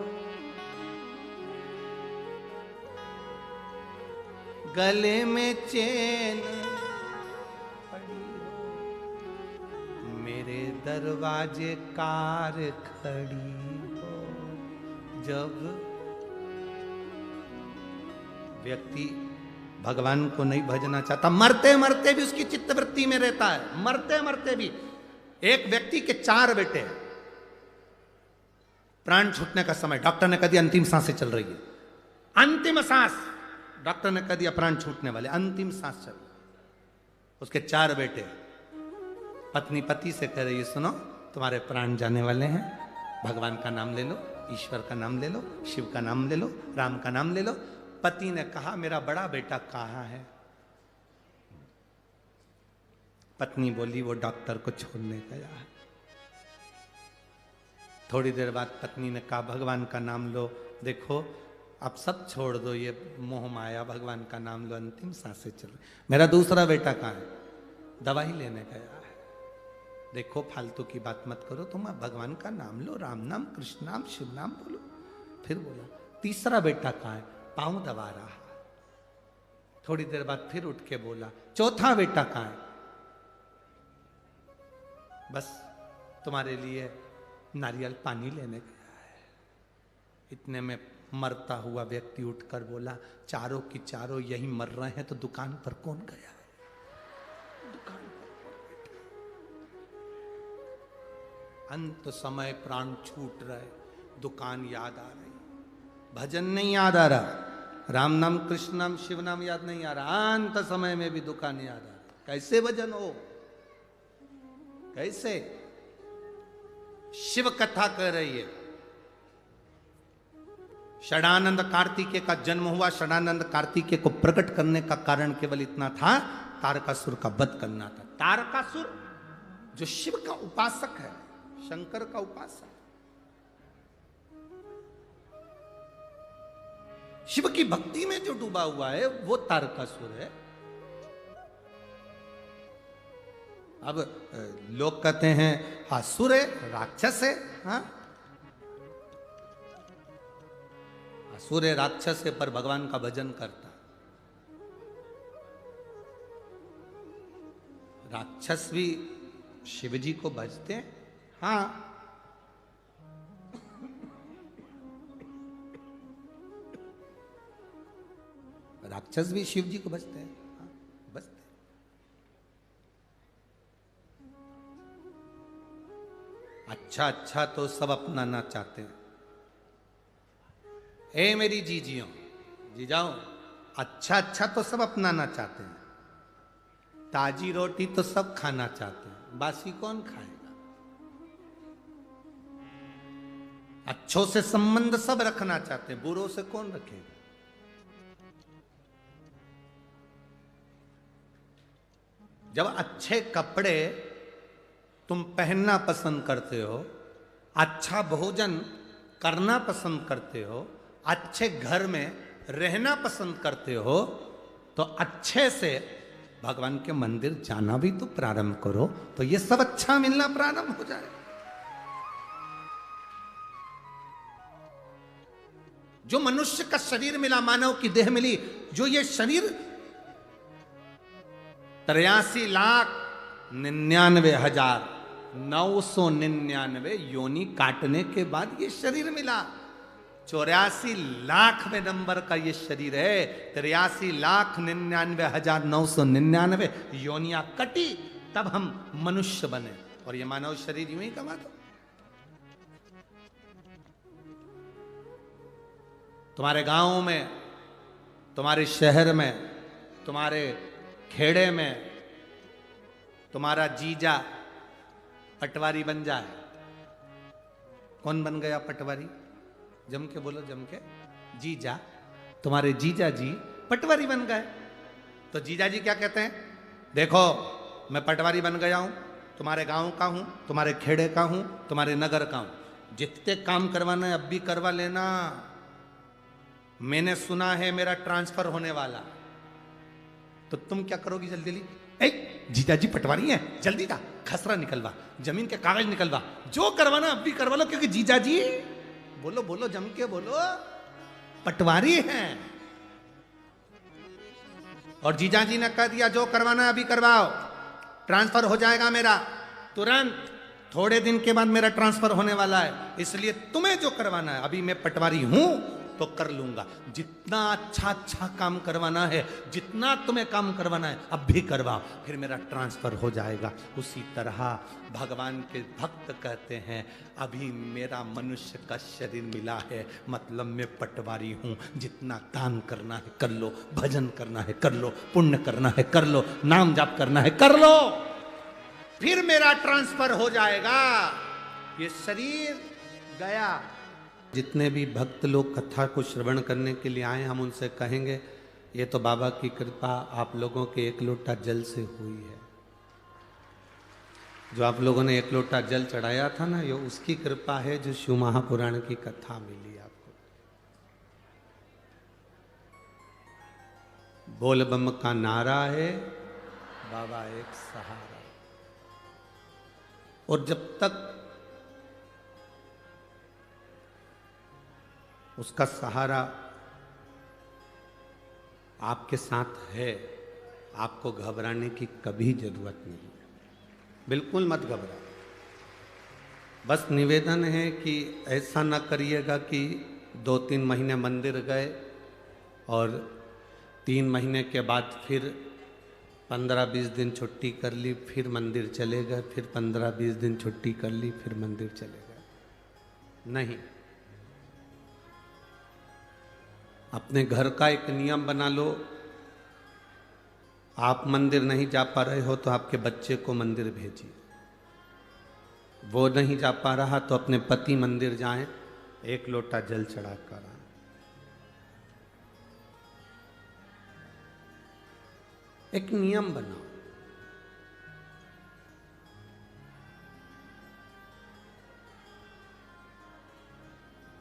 गले में चेन पड़ी हो, मेरे दरवाजे कार खड़ी हो। जब व्यक्ति भगवान को नहीं भजना चाहता, मरते मरते भी उसकी चित्तवृत्ति में रहता है, मरते मरते भी। एक व्यक्ति के 4 बेटे हैं, प्राण छूटने का समय, डॉक्टर ने कह दिया अंतिम सांसें चल रही है, अंतिम सांस, डॉक्टर ने कह दिया प्राण छूटने वाले, अंतिम सांस चल रही। उसके 4 बेटे, पत्नी पति से कह रही है सुनो तुम्हारे प्राण जाने वाले हैं, भगवान का नाम ले लो, ईश्वर का नाम ले लो, शिव का नाम ले लो, राम का नाम ले लो। पति ने कहा मेरा बड़ा बेटा कहाँ है? पत्नी बोली वो डॉक्टर को छोड़ने गया है। थोड़ी देर बाद पत्नी ने कहा भगवान का नाम लो, देखो अब सब छोड़ दो ये मोह माया, भगवान का नाम लो, अंतिम सांसें चल रही। मेरा दूसरा बेटा कहाँ है? दवाई लेने गया है। देखो फालतू की बात मत करो, तुम भगवान का नाम लो, राम नाम, कृष्ण नाम, शिव नाम बोलो। फिर बोला तीसरा बेटा कहाँ है? पांव दबा रहा। थोड़ी देर बाद फिर उठ के बोला चौथा बेटा कहाँ है? बस तुम्हारे लिए नारियल पानी लेने गया है। इतने में मरता हुआ व्यक्ति उठकर बोला चारों की चारों यही मर रहे हैं तो दुकान पर कौन गया है? दुकान पर अंत समय प्राण छूट रहे, दुकान याद आ रही, भजन नहीं याद आ रहा, राम नाम, कृष्ण नाम, शिव नाम याद नहीं आ रहा, अंत समय में भी दुकान याद आ रहा। कैसे भजन हो? कैसे? शिव कथा कह रही है। षडानंद कार्तिकेय का जन्म हुआ, षडानंद कार्तिकेय को प्रकट करने का कारण केवल इतना था, तारकासुर का वध करना था। तारकासुर जो शिव का उपासक है, शंकर का उपासक, शिव की भक्ति में जो डूबा हुआ है वो तारकासुर है। अब लोग कहते हैं असुर है, राक्षस है। हाँ, असुर है, राक्षस है, पर भगवान का भजन करता। राक्षस भी शिव जी को भजते हैं। हाँ, राक्षस भी शिव जी को भजते हैं। हाँ, भजते हैं। अच्छा अच्छा तो सब अपनाना चाहते हैं। ए मेरी जीजियों, जीजाओ, अच्छा अच्छा तो सब अपनाना चाहते हैं, ताजी रोटी तो सब खाना चाहते हैं, बासी कौन खाएगा? अच्छों से संबंध सब रखना चाहते हैं, बुरों से कौन रखेगा? जब अच्छे कपड़े तुम पहनना पसंद करते हो, अच्छा भोजन करना पसंद करते हो, अच्छे घर में रहना पसंद करते हो, तो अच्छे से भगवान के मंदिर जाना भी तो प्रारंभ करो, तो ये सब अच्छा मिलना प्रारंभ हो जाए। जो मनुष्य का शरीर मिला, मानव की देह मिली, जो ये शरीर 83,99,999 योनि काटने के बाद ये शरीर मिला। 84 लाख में नंबर का ये शरीर है। 83,99,999 योनियां कटी, तब हम मनुष्य बने, और ये मानव शरीर यूं ही कमा दो। तुम्हारे गांव में, तुम्हारे शहर में, तुम्हारे खेड़े में तुम्हारा जीजा पटवारी बन जाए। कौन बन गया पटवारी? जम के बोलो, जम के। जीजा, तुम्हारे जीजा जी पटवारी बन गए, तो जीजा जी क्या कहते हैं? देखो मैं पटवारी बन गया हूं, तुम्हारे गांव का हूं, तुम्हारे खेड़े का हूं, तुम्हारे नगर का हूं। जितने काम करवाना है अब भी करवा लेना। मैंने सुना है मेरा ट्रांसफर होने वाला। तो तुम क्या करोगी जल्दी जल्दी? जीजाजी पटवारी हैं, जल्दी था खसरा निकलवा, जमीन के कागज निकलवा, जो करवाना अब भी करवा लो, क्योंकि जीजाजी, बोलो बोलो जम के बोलो, पटवारी हैं। और जीजाजी ने कह दिया जो करवाना है अभी करवाओ, ट्रांसफर हो जाएगा मेरा तुरंत। थोड़े दिन के बाद मेरा ट्रांसफर होने वाला है, इसलिए तुम्हें जो करवाना है, अभी मैं पटवारी हूं तो कर लूंगा। जितना अच्छा अच्छा काम करवाना है, जितना तुम्हें काम करवाना है अब भी करवाओ, फिर मेरा ट्रांसफर हो जाएगा। उसी तरह भगवान के भक्त कहते हैं अभी मेरा मनुष्य का शरीर मिला है, मतलब मैं पटवारी हूं। जितना दान करना है कर लो, भजन करना है कर लो, पुण्य करना है कर लो, नाम जाप करना है कर लो, फिर मेरा ट्रांसफर हो जाएगा। ये शरीर गया। जितने भी भक्त लोग कथा को श्रवण करने के लिए आए, हम उनसे कहेंगे ये तो बाबा की कृपा आप लोगों के एक लोटा जल से हुई है। जो आप लोगों ने एक लोटा जल चढ़ाया था ना, ये उसकी कृपा है जो शिव महापुराण की कथा मिली आपको। बोल बम का नारा है, बाबा एक सहारा। और जब तक उसका सहारा आपके साथ है, आपको घबराने की कभी जरूरत नहीं। बिल्कुल मत घबरा। बस निवेदन है कि ऐसा ना करिएगा कि 2-3 महीने मंदिर गए और 3 महीने के बाद फिर 15-20 दिन छुट्टी कर ली, फिर मंदिर चले गए, फिर 15-20 दिन छुट्टी कर ली, फिर मंदिर चले गए। नहीं, अपने घर का एक नियम बना लो। आप मंदिर नहीं जा पा रहे हो तो आपके बच्चे को मंदिर भेजिए। वो नहीं जा पा रहा तो अपने पति मंदिर जाएं, एक लोटा जल चढ़ा कर आए। एक नियम बनाओ।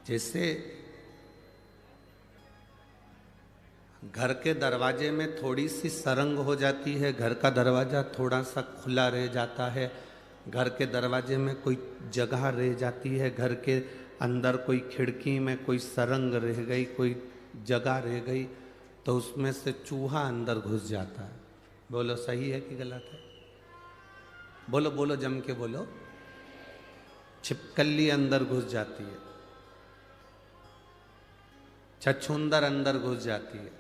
जैसे घर के दरवाजे में थोड़ी सी सरंग हो जाती है, घर का दरवाज़ा थोड़ा सा खुला रह जाता है, घर के दरवाजे में कोई जगह रह जाती है, घर के अंदर कोई खिड़की में कोई सरंग रह गई, कोई जगह रह गई, तो उसमें से चूहा अंदर घुस जाता है। बोलो सही है कि गलत है? बोलो बोलो जम के बोलो। छिपकली अंदर घुस जाती है, छछूंदर अंदर घुस जाती है,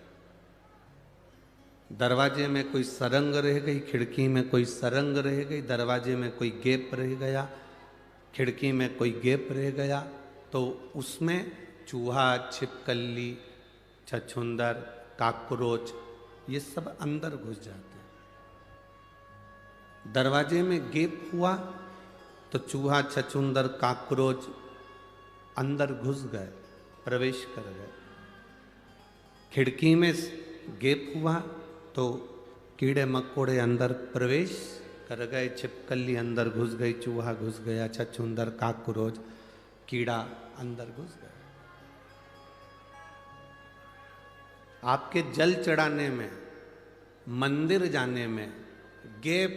दरवाजे में कोई सरंग रह गई, खिड़की में कोई सरंग रह गई, दरवाजे में कोई गैप रह गया, खिड़की में कोई गैप रह गया, तो उसमें चूहा, छिपकली, छछूंदर, काकरोच ये सब अंदर घुस जाते हैं। दरवाजे में गैप हुआ तो चूहा, छछूंदर, काकरोच अंदर घुस गए, प्रवेश कर गए। खिड़की में गैप हुआ तो कीड़े मकोड़े अंदर प्रवेश कर गए, छिपकली अंदर घुस गई, चूहा घुस गया, छछूंदर, काकरोच, कीड़ा अंदर घुस गया। आपके जल चढ़ाने में, मंदिर जाने में गैप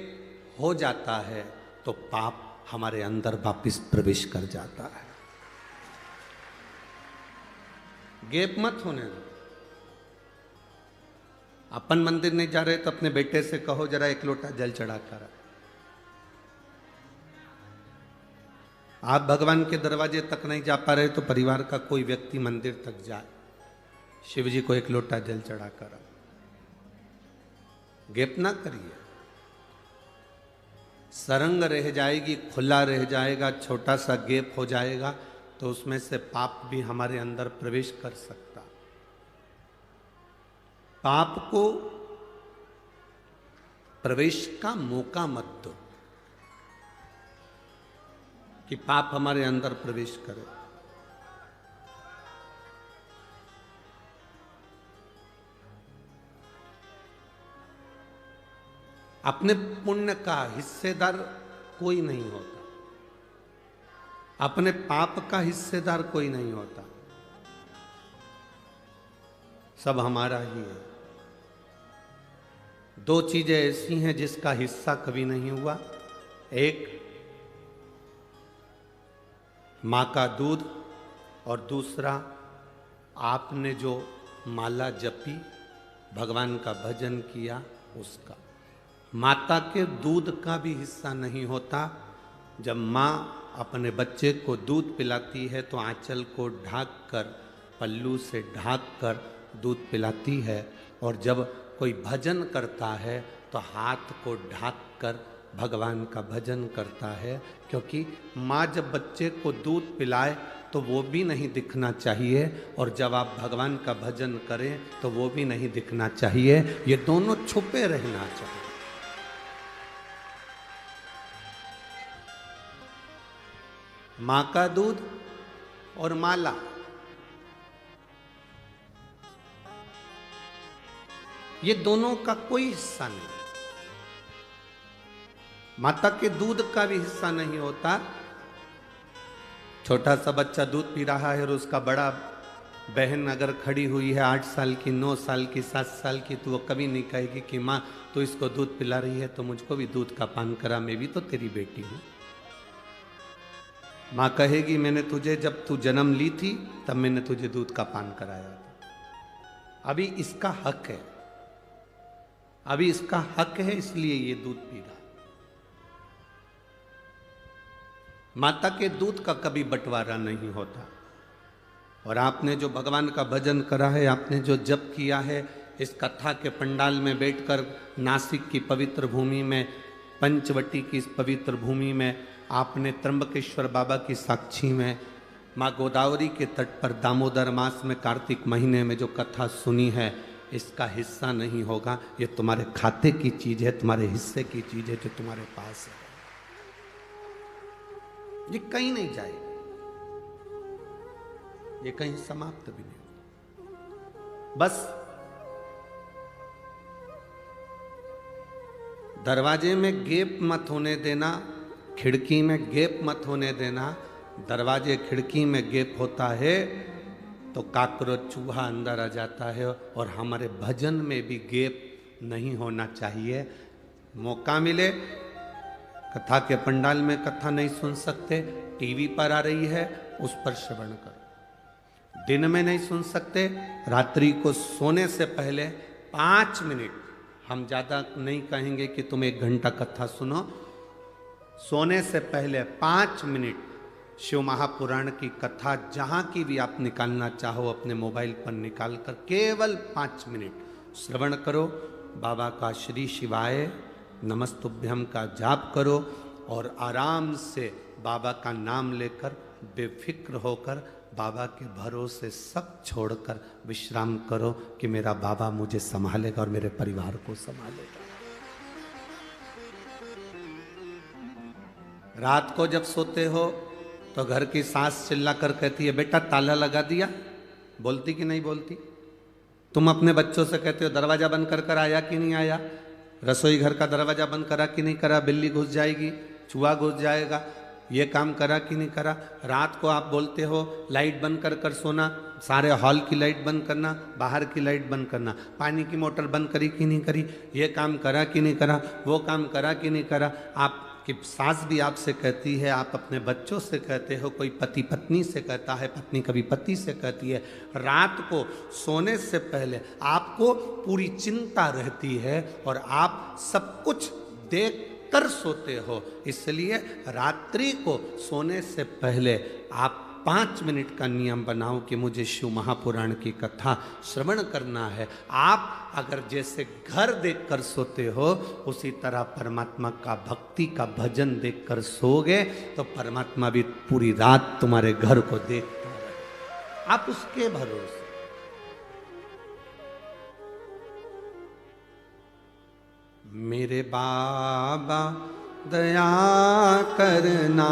हो जाता है तो पाप हमारे अंदर वापिस प्रवेश कर जाता है। गैप मत होने दो। अपन मंदिर नहीं जा रहे तो अपने बेटे से कहो जरा एक लोटा जल चढ़ा कर। आप भगवान के दरवाजे तक नहीं जा पा रहे तो परिवार का कोई व्यक्ति मंदिर तक जाए, शिव जी को एक लोटा जल चढ़ा कर। गैप ना करिए। सरंग रह जाएगी, खुला रह जाएगा, छोटा सा गैप हो जाएगा तो उसमें से पाप भी हमारे अंदर प्रवेश कर सकता। पाप को प्रवेश का मौका मत दो कि पाप हमारे अंदर प्रवेश करे। अपने पुण्य का हिस्सेदार कोई नहीं होता, अपने पाप का हिस्सेदार कोई नहीं होता, सब हमारा ही है। दो चीजें ऐसी हैं जिसका हिस्सा कभी नहीं हुआ, एक मां का दूध और दूसरा आपने जो माला जपी, भगवान का भजन किया उसका। माता के दूध का भी हिस्सा नहीं होता। जब माँ अपने बच्चे को दूध पिलाती है तो आंचल को ढाक कर, पल्लू से ढाक कर दूध पिलाती है, और जब कोई भजन करता है तो हाथ को ढाक कर भगवान का भजन करता है। क्योंकि माँ जब बच्चे को दूध पिलाए तो वो भी नहीं दिखना चाहिए, और जब आप भगवान का भजन करें तो वो भी नहीं दिखना चाहिए, ये दोनों छुपे रहना चाहिए। माँ का दूध और माला, ये दोनों का कोई हिस्सा नहीं। माता के दूध का भी हिस्सा नहीं होता। छोटा सा बच्चा दूध पी रहा है और उसका बड़ा बहन अगर खड़ी हुई है 8 साल की, 9 साल की, 7 साल की, तो वो कभी नहीं कहेगी कि माँ तो इसको दूध पिला रही है तो मुझको भी दूध का पान करा, मैं भी तो तेरी बेटी हूं। माँ कहेगी मैंने तुझे जब तू जन्म ली थी तब मैंने तुझे दूध का पान कराया था, अभी इसका हक है, अभी इसका हक है, इसलिए ये दूध पी रहा। माता के दूध का कभी बंटवारा नहीं होता। और आपने जो भगवान का भजन करा है, आपने जो जप किया है, इस कथा के पंडाल में बैठकर नासिक की पवित्र भूमि में, पंचवटी की इस पवित्र भूमि में, आपने त्र्यंबकेश्वर बाबा की साक्षी में, माँ गोदावरी के तट पर दामोदर मास में कार्तिक महीने में जो कथा सुनी है, इसका हिस्सा नहीं होगा। ये तुम्हारे खाते की चीज है, तुम्हारे हिस्से की चीज है जो तुम्हारे पास है, ये कहीं नहीं जाएगी, ये कहीं समाप्त भी नहीं। बस दरवाजे में गैप मत होने देना, खिड़की में गैप मत होने देना। दरवाजे खिड़की में गैप होता है तो काकरोच चूहा अंदर आ जाता है, और हमारे भजन में भी गैप नहीं होना चाहिए। मौका मिले, कथा के पंडाल में कथा नहीं सुन सकते, टीवी पर आ रही है उस पर श्रवण करो। दिन में नहीं सुन सकते, रात्रि को सोने से पहले 5 मिनट, हम ज़्यादा नहीं कहेंगे कि तुम 1 घंटा कथा सुनो, सोने से पहले 5 मिनट शिव महापुराण की कथा जहाँ की भी आप निकालना चाहो अपने मोबाइल पर निकाल कर केवल 5 मिनट श्रवण करो। बाबा का श्री शिवाय नमस्तुभ्यम का जाप करो और आराम से बाबा का नाम लेकर बेफिक्र होकर बाबा के भरोसे सब छोड़कर विश्राम करो कि मेरा बाबा मुझे संभालेगा और मेरे परिवार को संभालेगा। रात को जब सोते हो तो घर की सास चिल्ला कर कहती है बेटा ताला लगा दिया, बोलती कि नहीं बोलती? तुम अपने बच्चों से कहते हो दरवाजा बंद कर कर आया कि नहीं आया, रसोई घर का दरवाजा बंद करा कि नहीं करा, बिल्ली घुस जाएगी, चूहा घुस जाएगा, ये काम करा कि नहीं करा। रात को आप बोलते हो लाइट बंद कर कर सोना, सारे हॉल की लाइट बंद करना, बाहर की लाइट बंद करना, पानी की मोटर बंद करी कि नहीं करी, ये काम करा कि नहीं करा, वो काम करा कि नहीं करा। आपकी सास भी आपसे कहती है, आप अपने बच्चों से कहते हो, कोई पति पत्नी से कहता है, पत्नी कभी पति से कहती है। रात को सोने से पहले आपको पूरी चिंता रहती है और आप सब कुछ देख कर सोते हो, इसलिए रात्रि को सोने से पहले आप 5 मिनट का नियम बनाओ कि मुझे शिव महापुराण की कथा श्रवण करना है। आप अगर जैसे घर देखकर सोते हो उसी तरह परमात्मा का भक्ति का भजन देखकर सोओगे तो परमात्मा भी पूरी रात तुम्हारे घर को देखता रहे, आप उसके भरोसे। मेरे बाबा दया करना,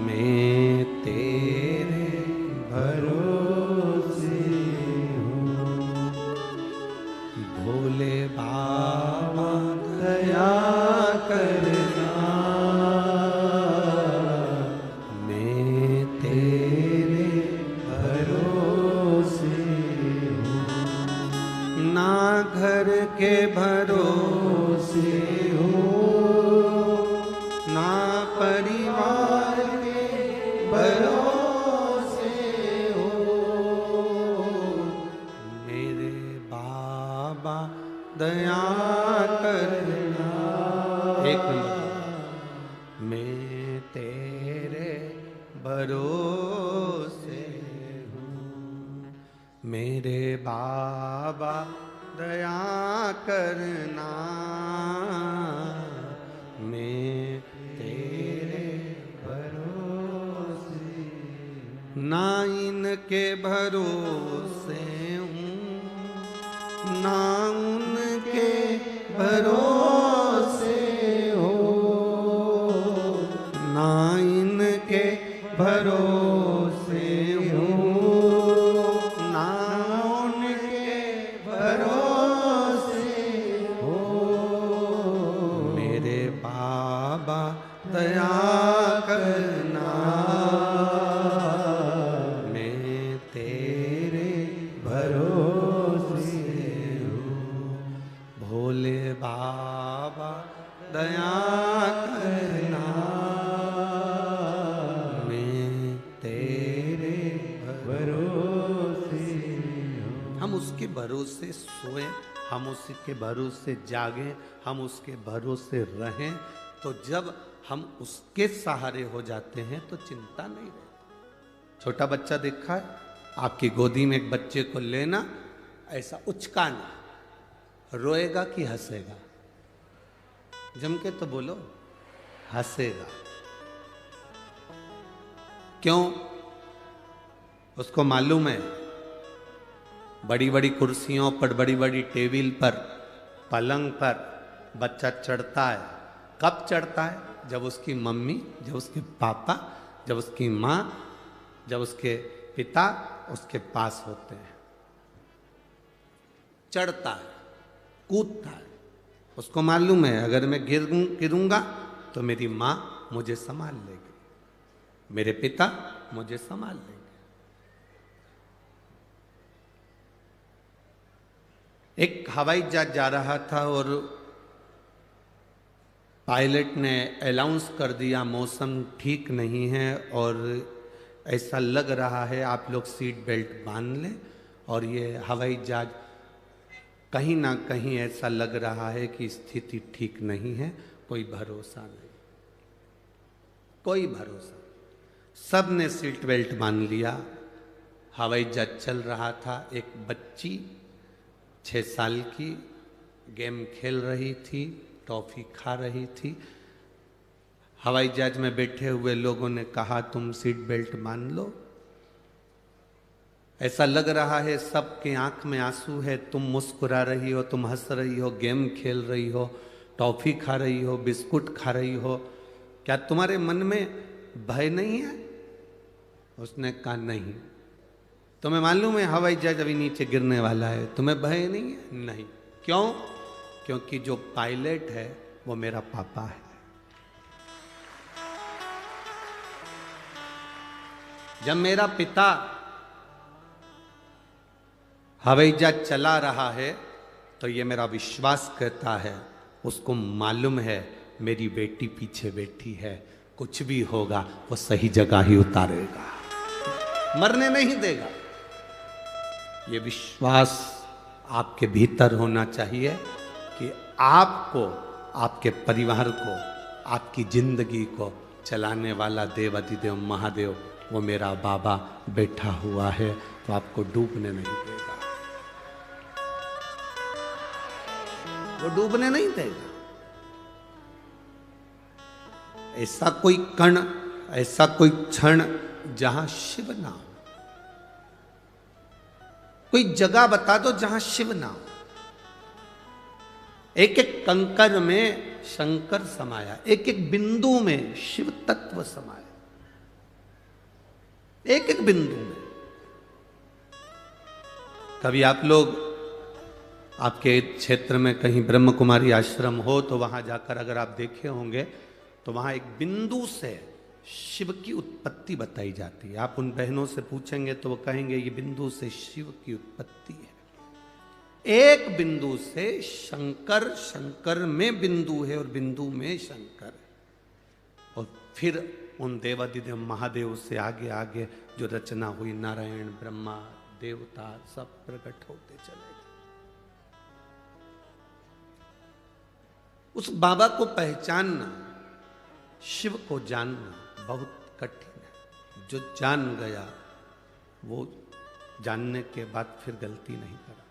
मैं तेरे भरोसे हूँ। भोले बाबा दया के भरोसे हो, ना परिवार के भरोसे हो। मेरे बाबा दया करना, एक नंबर, मैं तेरे भरोसे हूँ। मेरे बाबा दया करना, मैं तेरे भरोसे, ना इनके भरोसे हूँ, ना उनके भरोसे हो, ना इनके भरोसे हो, ना उनके भरोसे हो। मेरे बाबा दया करना, मैं तेरे भरोसे हूँ। भोले बाबा दया करना, मैं तेरे भरोसे हूँ। हम उसके भरोसे सोएं, हम उसके भरोसे जागें, हम उसके भरोसे रहें, तो जब हम उसके सहारे हो जाते हैं तो चिंता नहीं रहती। छोटा बच्चा देखा है, आपकी गोदी में एक बच्चे को लेना, ऐसा उचकाना, रोएगा कि हंसेगा? जम के तो बोलो, हंसेगा। क्यों? उसको मालूम है बड़ी बड़ी कुर्सियों पर, बड़ी बड़ी टेबल पर, पलंग पर बच्चा चढ़ता है। कब चढ़ता है? जब उसकी मम्मी, जब उसके पापा, जब उसकी माँ, जब उसके पिता उसके पास होते हैं। चढ़ता है, कूदता है। उसको मालूम है अगर मैं गिरूंगा तो मेरी माँ मुझे संभाल लेगी, मेरे पिता मुझे संभाल लेंगे। एक हवाई जहाज जा रहा था और पायलट ने अनाउंस कर दिया मौसम ठीक नहीं है और ऐसा लग रहा है आप लोग सीट बेल्ट बांध लें। और ये हवाई जहाज कहीं ना कहीं ऐसा लग रहा है कि स्थिति ठीक नहीं है, कोई भरोसा नहीं, कोई भरोसा। सब ने सीट बेल्ट बांध लिया, हवाई जहाज चल रहा था। एक बच्ची 6 साल की गेम खेल रही थी, टॉफी खा रही थी। हवाई जहाज में बैठे हुए लोगों ने कहा तुम सीट बेल्ट बांध लो। ऐसा लग रहा है सबके आंख में आंसू है, तुम मुस्कुरा रही हो, तुम हंस रही हो, गेम खेल रही हो, टॉफी खा रही हो, बिस्कुट खा रही हो, क्या तुम्हारे मन में भय नहीं है? उसने कहा नहीं। तुम्हें मालूम है हवाई जहाज अभी नीचे गिरने वाला है, तुम्हें भय नहीं है? नहीं। क्यों? क्योंकि जो पायलट है वो मेरा पापा है। जब मेरा पिता हवाई जहाज चला रहा है तो ये मेरा विश्वास कहता है, उसको मालूम है मेरी बेटी पीछे बैठी है, कुछ भी होगा वो सही जगह ही उतारेगा, मरने नहीं देगा। ये विश्वास आपके भीतर होना चाहिए कि आपको, आपके परिवार को, आपकी जिंदगी को चलाने वाला देव अधिदेव महादेव वो मेरा बाबा बैठा हुआ है, तो आपको डूबने नहीं देगा, वो डूबने नहीं देगा। ऐसा कोई कण, ऐसा कोई क्षण जहां शिव ना हो, कोई जगह बता दो जहां शिव ना हो। एक एक कंकर में शंकर समाया, एक एक बिंदु में शिव तत्व समाया, एक एक बिंदु में। कभी आप लोग, आपके क्षेत्र में कहीं ब्रह्म कुमारी आश्रम हो तो वहां जाकर अगर आप देखे होंगे तो वहां एक बिंदु से शिव की उत्पत्ति बताई जाती है। आप उन बहनों से पूछेंगे तो वो कहेंगे ये बिंदु से शिव की उत्पत्ति है। एक बिंदु से शंकर, शंकर में बिंदु है और बिंदु में शंकर है। और फिर उन देवादिदेव महादेव से आगे आगे जो रचना हुई, नारायण, ब्रह्मा, देवता सब प्रकट होते चले गए। उस बाबा को पहचानना, शिव को जानना बहुत कठिन है। जो जान गया वो जानने के बाद फिर गलती नहीं करा।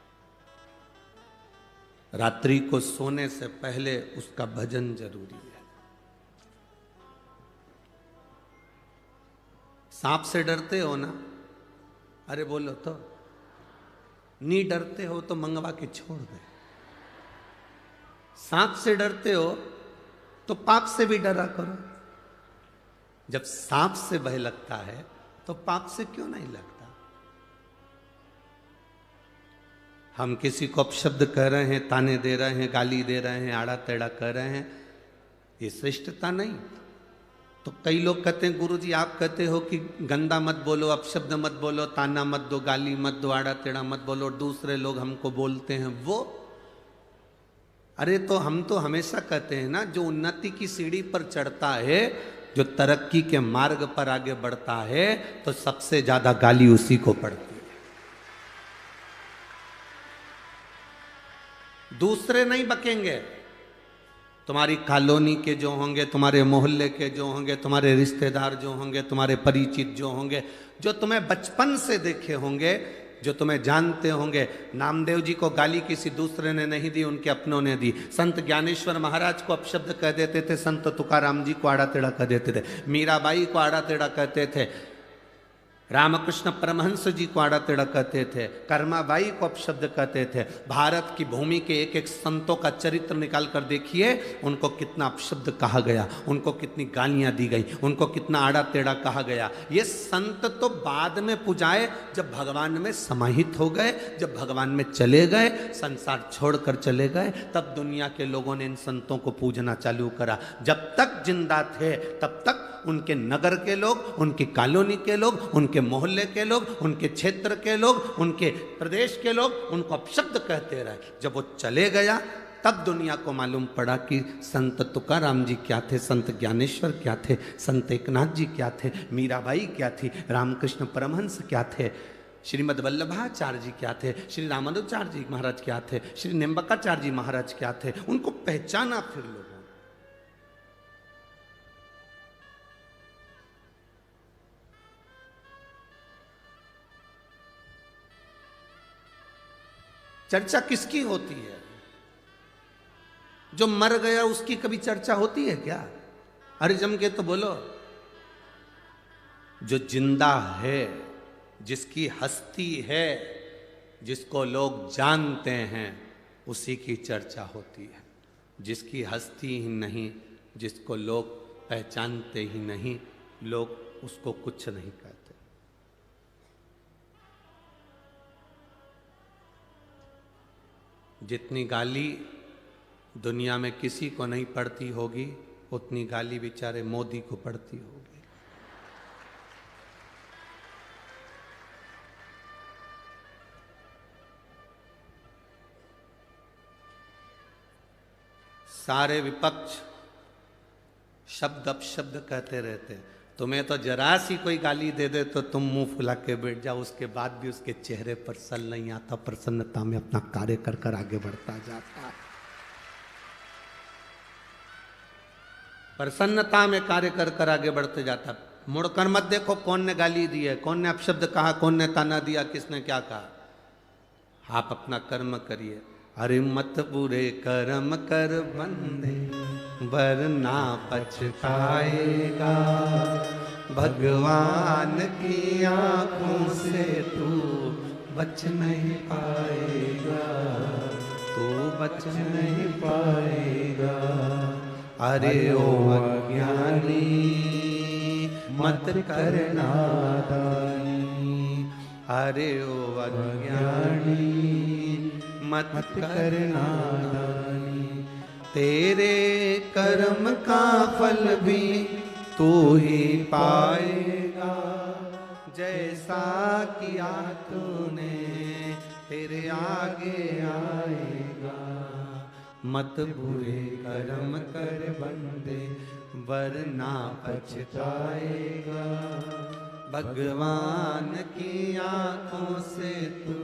रात्रि को सोने से पहले उसका भजन जरूरी है। सांप से डरते हो ना? अरे बोलो तो। नहीं डरते हो तो मंगवा के छोड़ दे। सांप से डरते हो तो पाप से भी डरा करो। जब सांप से भय लगता है तो पाप से क्यों नहीं लगता? हम किसी को अपशब्द कह रहे हैं, ताने दे रहे हैं, गाली दे रहे हैं, आड़ा टेढ़ा कर रहे हैं, ये श्रेष्ठता नहीं। तो कई लोग कहते हैं गुरुजी आप कहते हो कि गंदा मत बोलो, अपशब्द मत बोलो, ताना मत दो, गाली मत दो, आड़ा टेढ़ा मत बोलो, और दूसरे लोग हमको बोलते हैं वो। अरे तो हम तो हमेशा कहते हैं ना, जो उन्नति की सीढ़ी पर चढ़ता है, जो तरक्की के मार्ग पर आगे बढ़ता है, तो सबसे ज्यादा गाली उसी को पड़ती है। दूसरे नहीं बकेंगे। तुम्हारी कॉलोनी के जो होंगे, तुम्हारे मोहल्ले के जो होंगे, तुम्हारे रिश्तेदार जो होंगे, तुम्हारे परिचित जो होंगे, जो तुम्हें बचपन से देखे होंगे, जो तुम्हें जानते होंगे। नामदेव जी को गाली किसी दूसरे ने नहीं दी, उनके अपनों ने दी। संत ज्ञानेश्वर महाराज को अपशब्द कह देते थे, संत तुकाराम जी को आड़ा टेढ़ा कह देते थे, मीराबाई को आड़ा टेढ़ा कहते थे, रामकृष्ण परमहंस जी को आड़ा टेढ़ा कहते थे, कर्माबाई को अपशब्द कहते थे। भारत की भूमि के एक एक संतों का चरित्र निकाल कर देखिए, उनको कितना अपशब्द कहा गया, उनको कितनी गालियां दी गई, उनको कितना आड़ा टेढ़ा कहा गया। ये संत तो बाद में पुजाए, जब भगवान में समाहित हो गए, जब भगवान में चले गए, संसार छोड़कर चले गए, तब दुनिया के लोगों ने इन संतों को पूजना चालू करा। जब तक जिंदा थे तब तक उनके नगर के लोग, उनकी कॉलोनी के लोग, उनके मोहल्ले के लोग, उनके क्षेत्र के लोग, उनके प्रदेश के लोग उनको अपशब्द कहते रहे। जब वो चले गया तब दुनिया को मालूम पड़ा कि संत तुकाराम जी क्या थे, संत ज्ञानेश्वर क्या थे, संत एकनाथ जी क्या थे, मीराबाई क्या थी, रामकृष्ण परमहंस क्या थे, श्रीमद वल्लभाचार्य जी क्या थे, श्री रामानुजाचार्य जी महाराज क्या थे, श्री निम्बकाचार्य जी महाराज क्या थे। उनको पहचाना फिर लोगों। चर्चा किसकी होती है? जो मर गया उसकी कभी चर्चा होती है क्या? अरे जम के तो बोलो। जो जिंदा है, जिसकी हस्ती है, जिसको लोग जानते हैं, उसी की चर्चा होती है। जिसकी हस्ती ही नहीं, जिसको लोग पहचानते ही नहीं, लोग उसको कुछ नहीं कहते। जितनी गाली दुनिया में किसी को नहीं पड़ती होगी, उतनी गाली बेचारे मोदी को पड़ती होगी। सारे विपक्ष शब्द अपशब्द कहते रहते हैं। तुम्हें तो जरा सी कोई गाली दे दे तो तुम मुंह फुला के बैठ जाओ, उसके बाद भी उसके चेहरे पर सल नहीं आता, प्रसन्नता में अपना कार्य कर कर आगे बढ़ता जाता है। प्रसन्नता में कार्य कर कर आगे बढ़ते जाता। मुड़कर मत देखो कौन ने गाली दी है, कौन ने अपशब्द कहा, कौन ने ताना दिया, किसने क्या कहा। आप अपना कर्म करिए। अरे मत बुरे कर्म कर बंदे, वरना पछताएगा। भगवान की आंखों से तू बच नहीं पाएगा, तू बच नहीं पाएगा। अरे ओ अज्ञानी मत कर नादानी, अरे ओ अज्ञानी मत कर नादानी। तेरे कर्म का फल भी तू ही पाएगा, जैसा किया तूने तेरे आगे आएगा। मत बुरे कर्म कर बंदे, वरना पछताएगा। भगवान की आंखों से तू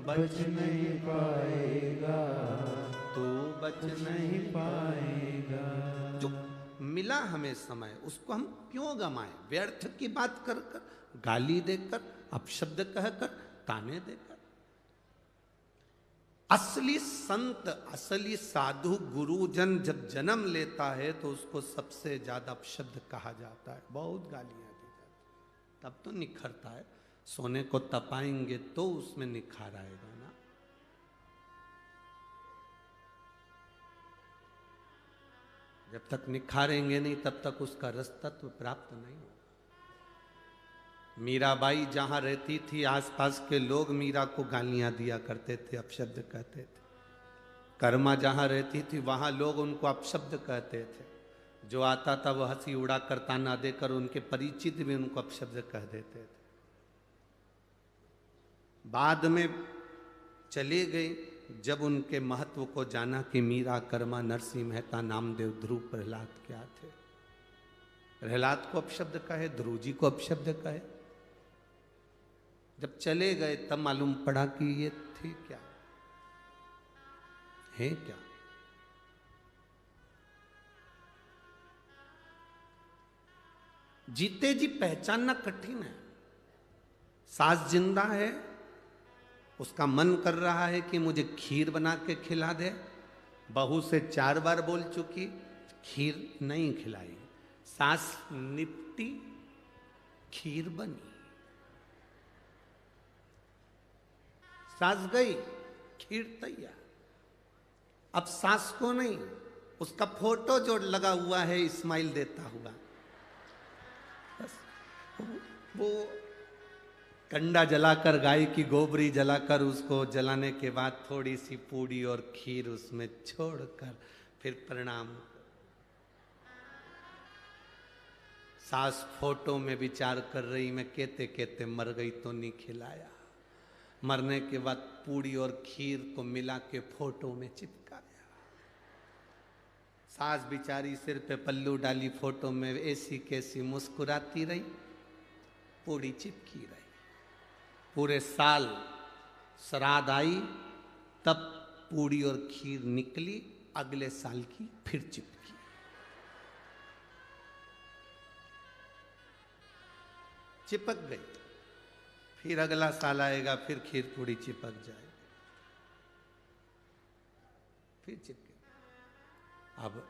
बच नहीं पाएगा, तू बच नहीं पाएगा। जो मिला हमें समय, उसको हम क्यों गमाएं? व्यर्थ की बात कर कर, गाली देकर, अपशब्द कहकर, ताने देकर। असली संत, असली साधु, गुरुजन जब जन्म लेता है तो उसको सबसे ज्यादा अपशब्द कहा जाता है, बहुत गालियां दी जाती, तब तो निखरता है। सोने को तपाएंगे तो उसमें निखार आएगा ना। जब तक निखारेंगे नहीं तब तक उसका रस तत्व प्राप्त नहीं होगा। मीराबाई जहां रहती थी, आसपास के लोग मीरा को गालियां दिया करते थे, अपशब्द कहते थे। कर्मा जहां रहती थी वहां लोग उनको अपशब्द कहते थे। जो आता था वह हंसी उड़ाकर, ताना देकर, उनके परिचित भी उनको अपशब्द कह देते थे। बाद में चले गए जब उनके महत्व को जाना कि मीरा, कर्मा, नरसिंह मेहता, नामदेव, ध्रुव, प्रहलाद क्या थे। प्रहलाद को अपशब्द कहे, ध्रुव जी को अपशब्द कहे। जब चले गए तब मालूम पड़ा कि ये थे क्या, है क्या। जीते जी पहचानना कठिन है। सास जिंदा है, उसका मन कर रहा है कि मुझे खीर बना के खिला दे। बहू से 4 बार बोल चुकी, खीर नहीं खिलाई। सास निपटी, खीर बनी। सास गई, खीर तैयार। अब सास को नहीं, उसका फोटो जो लगा हुआ है इस्माइल देता हुआ, बस वो कंडा जलाकर, गाय की गोबरी जलाकर, उसको जलाने के बाद थोड़ी सी पूड़ी और खीर उसमें छोड़कर फिर प्रणाम। सास फोटो में विचार कर रही, मैं कहते कहते मर गई तो नहीं खिलाया। मरने के बाद पूड़ी और खीर को मिला के फोटो में चिपकाया। सास बिचारी सिर पे पल्लू डाली, फोटो में ऐसी कैसी मुस्कुराती रही, पूड़ी चिपकी रही। पूरे साल श्राद्ध आई तब पूड़ी और खीर निकली, अगले साल की फिर चिपकी। चिपक गई, फिर अगला साल आएगा, फिर खीर पूड़ी चिपक जाएगी, फिर चिपके। अब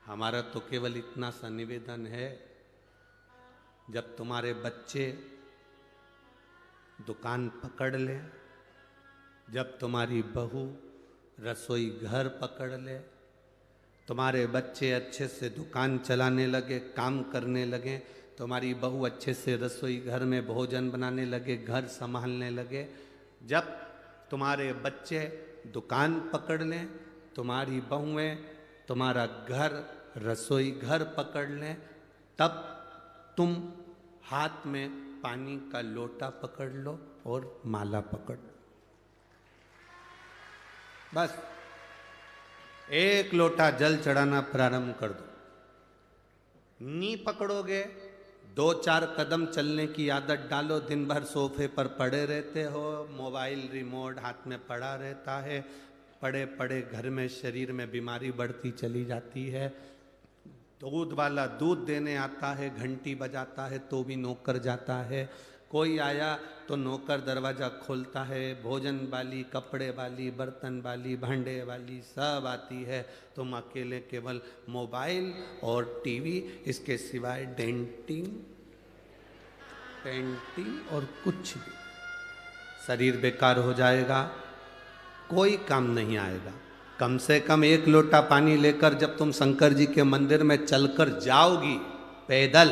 हमारा तो केवल इतना सा निवेदन है, जब तुम्हारे बच्चे दुकान पकड़ ले, जब तुम्हारी बहू रसोई घर पकड़ ले, तुम्हारे बच्चे अच्छे से दुकान चलाने लगे, काम करने लगे, तुम्हारी बहू अच्छे से रसोई घर में भोजन बनाने लगे, घर संभालने लगे, जब तुम्हारे बच्चे दुकान पकड़ लें, तुम्हारी बहुएं तुम्हारा घर रसोई घर पकड़ लें, तब तुम हाथ में पानी का लोटा पकड़ लो और माला पकड़ लो। बस एक लोटा जल चढ़ाना प्रारंभ कर दो। नी पकड़ोगे, 2-4 कदम चलने की आदत डालो। दिन भर सोफे पर पड़े रहते हो, मोबाइल रिमोट हाथ में पड़ा रहता है, पड़े पड़े घर में शरीर में बीमारी बढ़ती चली जाती है। दूध वाला दूध देने आता है, घंटी बजाता है तो भी नौकर जाता है। कोई आया तो नौकर दरवाज़ा खोलता है, भोजन वाली, कपड़े वाली, बर्तन वाली, भांडे वाली सब आती है। तुम अकेले केवल मोबाइल और टीवी, इसके सिवाय डेंटिंग, पेंटिंग और कुछ भी। शरीर बेकार हो जाएगा, कोई काम नहीं आएगा। कम से कम 1 लोटा पानी लेकर जब तुम शंकर जी के मंदिर में चलकर जाओगी, पैदल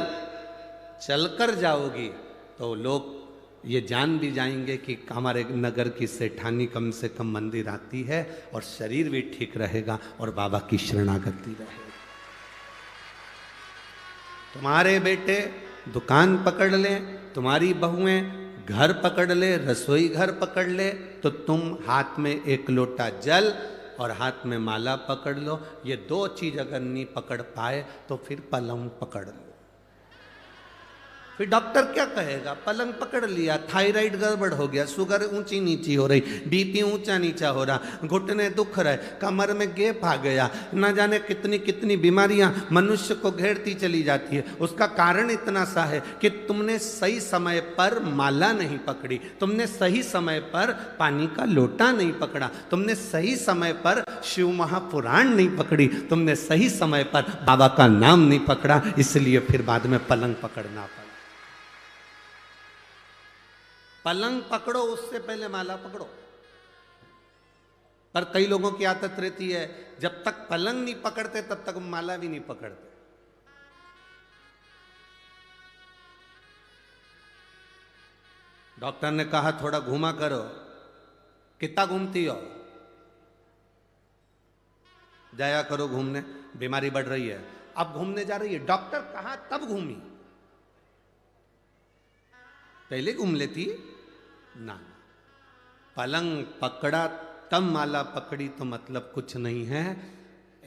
चलकर जाओगी, तो लोग ये जान भी जाएंगे कि हमारे नगर की सेठानी कम से कम मंदिर आती है, और शरीर भी ठीक रहेगा और बाबा की शरणागति रहेगी। तुम्हारे बेटे दुकान पकड़ ले, तुम्हारी बहुएं घर पकड़ ले, रसोई घर पकड़ ले, तो तुम हाथ में एक लोटा जल और हाथ में माला पकड़ लो। ये दो चीज अगर नहीं पकड़ पाए तो फिर पलंग पकड़ लो। फिर डॉक्टर क्या कहेगा? पलंग पकड़ लिया, थायराइड गड़बड़ हो गया, शुगर ऊंची नीची हो रही, बीपी ऊंचा नीचा हो रहा, घुटने दुख रहे, कमर में गैप आ गया, ना जाने कितनी कितनी बीमारियां मनुष्य को घेरती चली जाती है। उसका कारण इतना सा है कि तुमने सही समय पर माला नहीं पकड़ी, तुमने सही समय पर पानी का लोटा नहीं पकड़ा, तुमने सही समय पर शिव महापुराण नहीं पकड़ी, तुमने सही समय पर बाबा का नाम नहीं पकड़ा, इसलिए फिर बाद में पलंग पकड़ना पड़ा। पलंग पकड़ो उससे पहले माला पकड़ो। पर कई लोगों की आदत रहती है, जब तक पलंग नहीं पकड़ते तब तक माला भी नहीं पकड़ते। डॉक्टर ने कहा थोड़ा घूमा करो। कितना घूमती हो? जाया करो घूमने, बीमारी बढ़ रही है। अब घूमने जा रही है, डॉक्टर कहा तब घूमी, पहले घूम लेती ना। पलंग पकड़ा तब माला पकड़ी तो मतलब कुछ नहीं है।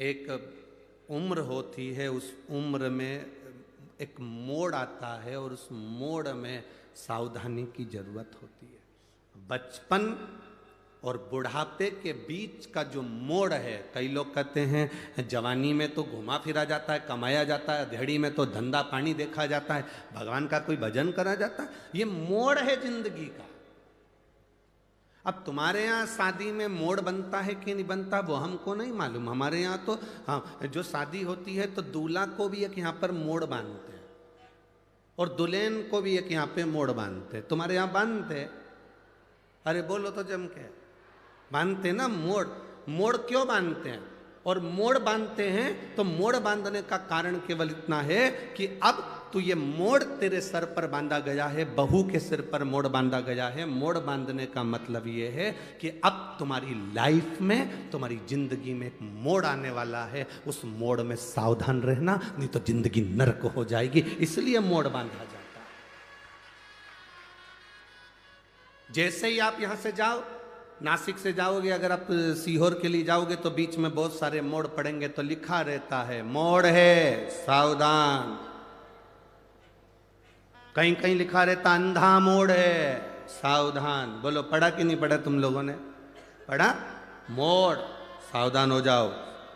एक उम्र होती है, उस उम्र में एक मोड़ आता है और उस मोड़ में सावधानी की जरूरत होती है। बचपन और बुढ़ापे के बीच का जो मोड़ है, कई लोग कहते हैं जवानी में तो घुमा फिरा जाता है, कमाया जाता है, धेड़ी में तो धंधा पानी देखा जाता है, भगवान का कोई भजन करा जाता है। ये मोड़ है जिंदगी का। अब तुम्हारे यहाँ शादी में मोड़ बनता है कि नहीं बनता वो हमको नहीं मालूम। हमारे यहाँ तो हाँ, जो शादी होती है तो दूल्हा को भी एक यहाँ पर मोड़ बांधते हैं और दुल्हन को भी एक यहाँ पे मोड़ बांधते हैं। तुम्हारे यहाँ बांधते? अरे बोलो तो जम के। बांधते ना मोड़। मोड़ क्यों बांधते हैं? और मोड़ बांधते हैं तो मोड़ बांधने का कारण केवल इतना है कि अब तो ये मोड़ तेरे सर पर बांधा गया है, बहू के सिर पर मोड़ बांधा गया है। मोड़ बांधने का मतलब ये है कि अब तुम्हारी लाइफ में, तुम्हारी जिंदगी में एक मोड़ आने वाला है। उस मोड़ में सावधान रहना, नहीं तो जिंदगी नरक हो जाएगी। इसलिए मोड़ बांधा जाता है। जैसे ही आप यहां से जाओ, नासिक से जाओगे, अगर आप सीहोर के लिए जाओगे तो बीच में बहुत सारे मोड़ पड़ेंगे, तो लिखा रहता है मोड़ है सावधान। कहीं कहीं लिखा रहता अंधा मोड़ है सावधान। बोलो पढ़ा कि नहीं पढ़ा तुम लोगों ने? पढ़ा? मोड़ सावधान हो जाओ,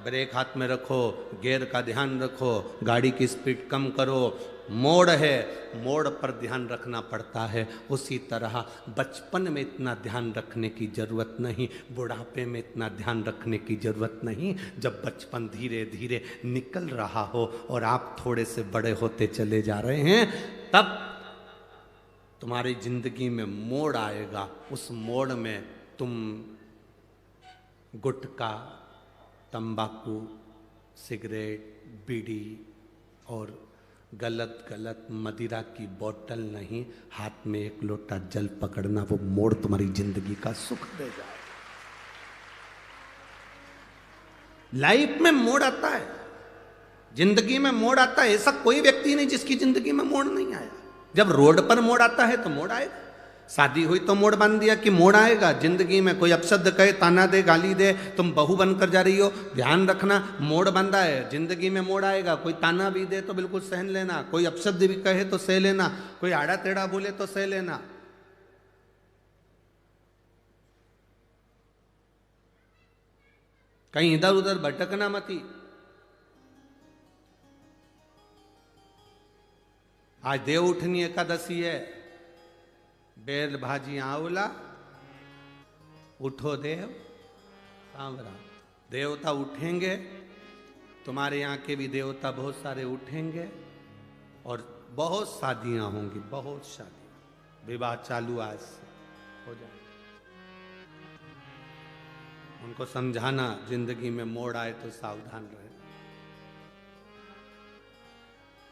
ब्रेक हाथ में रखो, गियर का ध्यान रखो, गाड़ी की स्पीड कम करो। मोड़ है, मोड़ पर ध्यान रखना पड़ता है। उसी तरह बचपन में इतना ध्यान रखने की जरूरत नहीं, बुढ़ापे में इतना ध्यान रखने की जरूरत नहीं। जब बचपन धीरे धीरे निकल रहा हो और आप थोड़े से बड़े होते चले जा रहे हैं, तब तुम्हारी जिंदगी में मोड़ आएगा। उस मोड़ में तुम गुटखा, तंबाकू, सिगरेट, बीड़ी और गलत गलत मदिरा की बोतल नहीं, हाथ में एक लोटा जल पकड़ना, वो मोड़ तुम्हारी जिंदगी का सुख दे जाए। लाइफ में मोड़ आता है, जिंदगी में मोड़ आता है। ऐसा कोई व्यक्ति नहीं जिसकी जिंदगी में मोड़ नहीं आया। जब रोड पर मोड़ आता है तो मोड़ आएगा। शादी हुई तो मोड़ बांध दिया कि मोड़ आएगा। जिंदगी में कोई अपशब्द कहे, ताना दे, गाली दे, तुम बहू बनकर जा रही हो, ध्यान रखना मोड़ बांधा है। जिंदगी में मोड़ आएगा। कोई ताना भी दे तो बिल्कुल सहन लेना, कोई अपशब्द भी कहे तो सह लेना, कोई आड़ा टेढ़ा बोले तो सह लेना। कहीं इधर उधर भटकना मती। आज देव उठनी एकादशी है। बेल भाजी आंवला, उठो देव सांवरा। देवता उठेंगे, तुम्हारे यहाँ के भी देवता बहुत सारे उठेंगे और बहुत शादियां होंगी, बहुत शादियां। विवाह चालू आज से हो जाए। उनको समझाना जिंदगी में मोड़ आए तो सावधान रहे।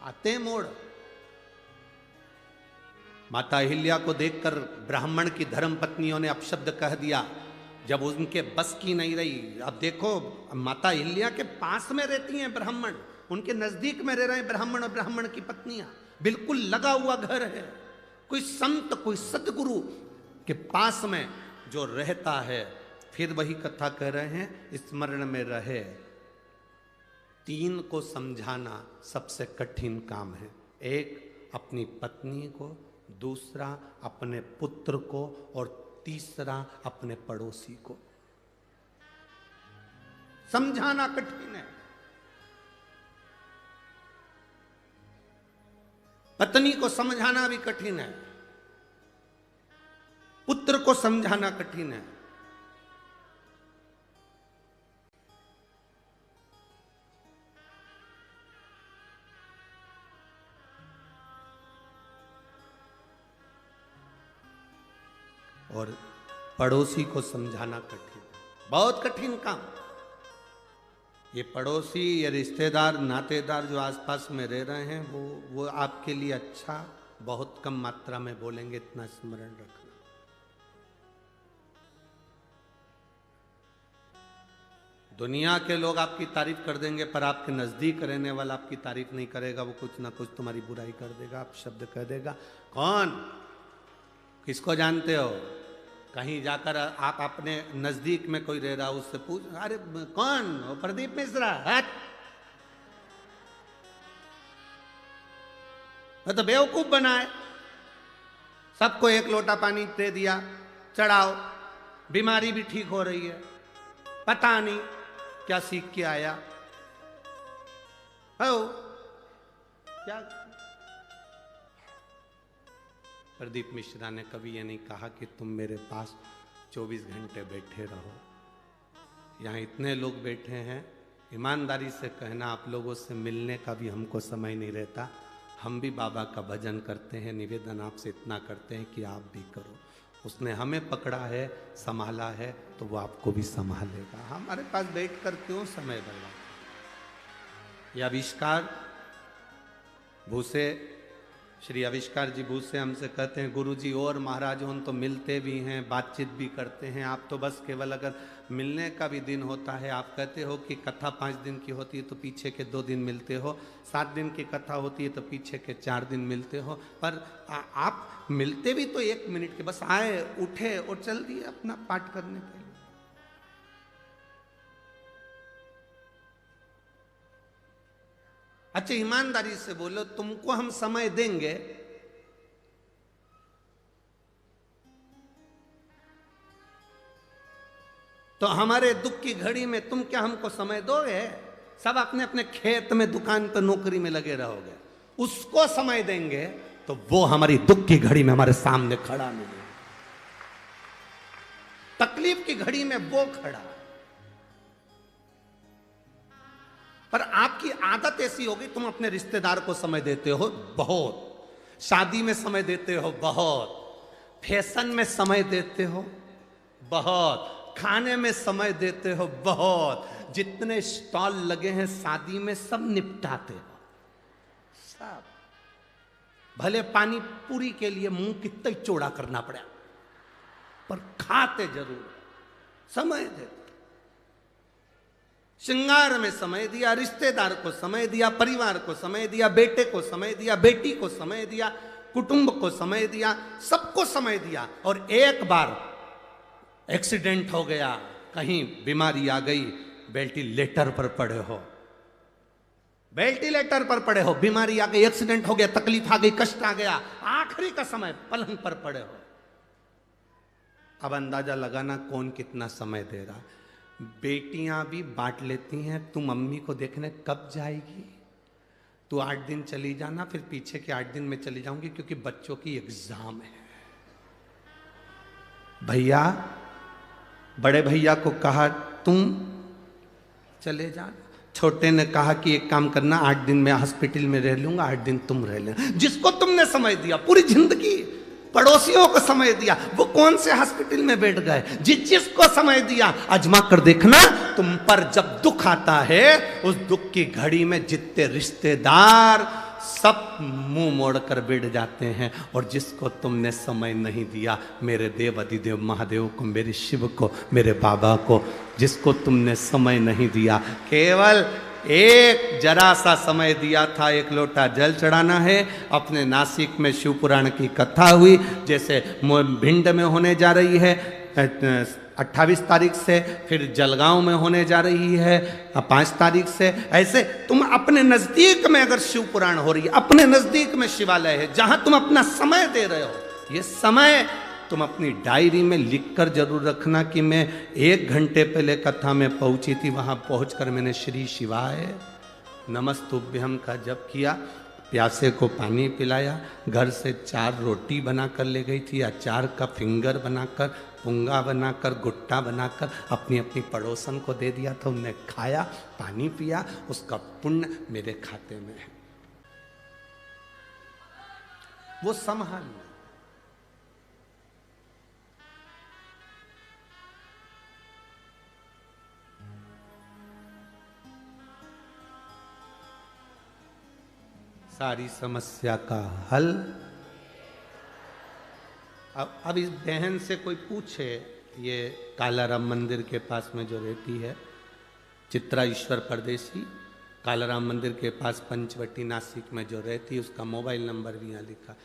आते हैं मोड़। माता अहिल्या को देखकर ब्राह्मण की धर्म पत्नियों ने अपशब्द कह दिया, जब उनके बस की नहीं रही। अब देखो, माता अहिल्या के पास में रहती हैं ब्राह्मण, उनके नजदीक में रह रहे हैं ब्राह्मण और ब्राह्मण की पत्नियां, बिल्कुल लगा हुआ घर है। कोई संत, कोई सदगुरु के पास में जो रहता है, फिर वही कथा कह रहे हैं, स्मरण में रहे। 3 को समझाना सबसे कठिन काम है। एक अपनी पत्नी को, दूसरा अपने पुत्र को, और तीसरा अपने पड़ोसी को। समझाना कठिन है। पत्नी को समझाना भी कठिन है, पुत्र को समझाना कठिन है। और पड़ोसी को समझाना कठिन, बहुत कठिन काम। ये पड़ोसी या रिश्तेदार, नातेदार जो आसपास में रह रहे हैं, वो आपके लिए अच्छा बहुत कम मात्रा में बोलेंगे, इतना स्मरण रखना। दुनिया के लोग आपकी तारीफ कर देंगे, पर आपके नजदीक रहने वाला आपकी तारीफ नहीं करेगा। वो कुछ ना कुछ तुम्हारी बुराई कर देगा, आप शब्द कह देगा। कौन? किसको जानते हो? कहीं जाकर आप अपने नजदीक में कोई रह रहा, उससे पूछ, अरे कौन? वो प्रदीप मिश्रा। हट, वो तो बेवकूफ बनाए। सबको 1 लोटा पानी दे दिया, चढ़ाओ, बीमारी भी ठीक हो रही है। पता नहीं क्या सीख के आया हो क्या। प्रदीप मिश्रा ने कभी ये नहीं कहा कि तुम मेरे पास 24 घंटे बैठे रहो। यहाँ इतने लोग बैठे हैं, ईमानदारी से कहना, आप लोगों से मिलने का भी हमको समय नहीं रहता। हम भी बाबा का भजन करते हैं, निवेदन आपसे इतना करते हैं कि आप भी करो। उसने हमें पकड़ा है, संभाला है, तो वो आपको भी संभालेगा। हमारे पास बैठकर क्यों समय बर्बाद। ये आविष्कार भूसे, श्री आविष्कार जी भूसे हमसे कहते हैं, गुरुजी और महाराज उन तो मिलते भी हैं, बातचीत भी करते हैं, आप तो बस केवल अगर मिलने का भी दिन होता है, आप कहते हो कि कथा 5 दिन की होती है तो पीछे के 2 दिन मिलते हो, 7 दिन की कथा होती है तो पीछे के 4 दिन मिलते हो, पर आप मिलते भी तो 1 मिनट के, बस आए, उठे और चल दिए अपना पाठ करने के लिए। अच्छा, ईमानदारी से बोलो, तुमको हम समय देंगे, तो हमारे दुख की घड़ी में तुम क्या हमको समय दोगे? सब अपने अपने खेत में, दुकान पर, नौकरी में लगे रहोगे। उसको समय देंगे तो वो हमारी दुख की घड़ी में हमारे सामने खड़ा मिले, तकलीफ की घड़ी में वो खड़ा। पर आपकी आदत ऐसी होगी, तुम अपने रिश्तेदार को समय देते हो बहुत, शादी में समय देते हो बहुत, फैशन में समय देते हो बहुत, खाने में समय देते हो बहुत, जितने स्टॉल लगे हैं शादी में सब निपटाते हो सब। भले पानी पूरी के लिए मुंह कितना चौड़ा करना पड़ा, पर खाते जरूर, समय देते। श्रृंगार में समय दिया, रिश्तेदार को समय दिया, परिवार को समय दिया, बेटे को समय दिया, बेटी को समय दिया, कुटुंब को समय दिया, सबको समय दिया। और एक बार एक्सीडेंट हो गया, कहीं बीमारी आ गई, वेंटिलेटर पर पड़े हो, वेंटिलेटर पर पड़े हो, बीमारी आ गई, एक्सीडेंट हो गया, तकलीफ आ गई, कष्ट आ गया, आखिरी का समय पलंग पर पड़े हो। अब अंदाजा लगाना कौन कितना समय दे रहा है। बेटियां भी बांट लेती हैं, तू मम्मी को देखने कब जाएगी, तू 8 दिन चली जाना, फिर पीछे के 8 दिन में चली जाऊंगी क्योंकि बच्चों की एग्जाम है। भैया, बड़े भैया को कहा तुम चले जाना, छोटे ने कहा कि एक काम करना, 8 दिन में हॉस्पिटल में रह लूंगा, 8 दिन तुम रह लेना। जिसको तुमने समय दिया पूरी जिंदगी, पड़ोसियों को समय दिया, वो कौन से हॉस्पिटल में बैठ गए। जिसको समय दिया, आजमा कर देखना, तुम पर जब दुख आता है, उस दुख की घड़ी में जितने रिश्तेदार सब मुंह मोड़कर बैठ जाते हैं। और जिसको तुमने समय नहीं दिया, मेरे देव अधिदेव महादेव को, मेरे शिव को, मेरे बाबा को, जिसको तुमने समय नहीं दिया, केवल एक जरा सा समय दिया था, एक लोटा जल चढ़ाना है। अपने नासिक में शिव पुराण की कथा हुई, जैसे भिंड में होने जा रही है 28 तारीख से, फिर जलगांव में होने जा रही है 5 तारीख से। ऐसे तुम अपने नजदीक में अगर शिव पुराण हो रही है, अपने नजदीक में शिवालय है जहां तुम अपना समय दे रहे हो, ये समय तुम अपनी डायरी में लिखकर जरूर रखना कि मैं 1 घंटे पहले कथा में पहुंची थी, वहां पहुंचकर मैंने श्री शिवाय नमस्तुभ्यम का जप किया, प्यासे को पानी पिलाया, घर से 4 रोटी बनाकर ले गई थी, अचार का फिंगर बनाकर, पुंगा बनाकर, गुट्टा बनाकर अपनी अपनी पड़ोसन को दे दिया था। उनने खाया, पानी पिया, उसका पुण्य मेरे खाते में है। वो संभाल सारी समस्या का हल। अब इस बहन से कोई पूछे, ये कालाराम मंदिर के पास में जो रहती है, चित्रा ईश्वर परदेसी, कालाराम मंदिर के पास पंचवटी नासिक में जो रहती है, उसका मोबाइल नंबर भी यहाँ लिखा।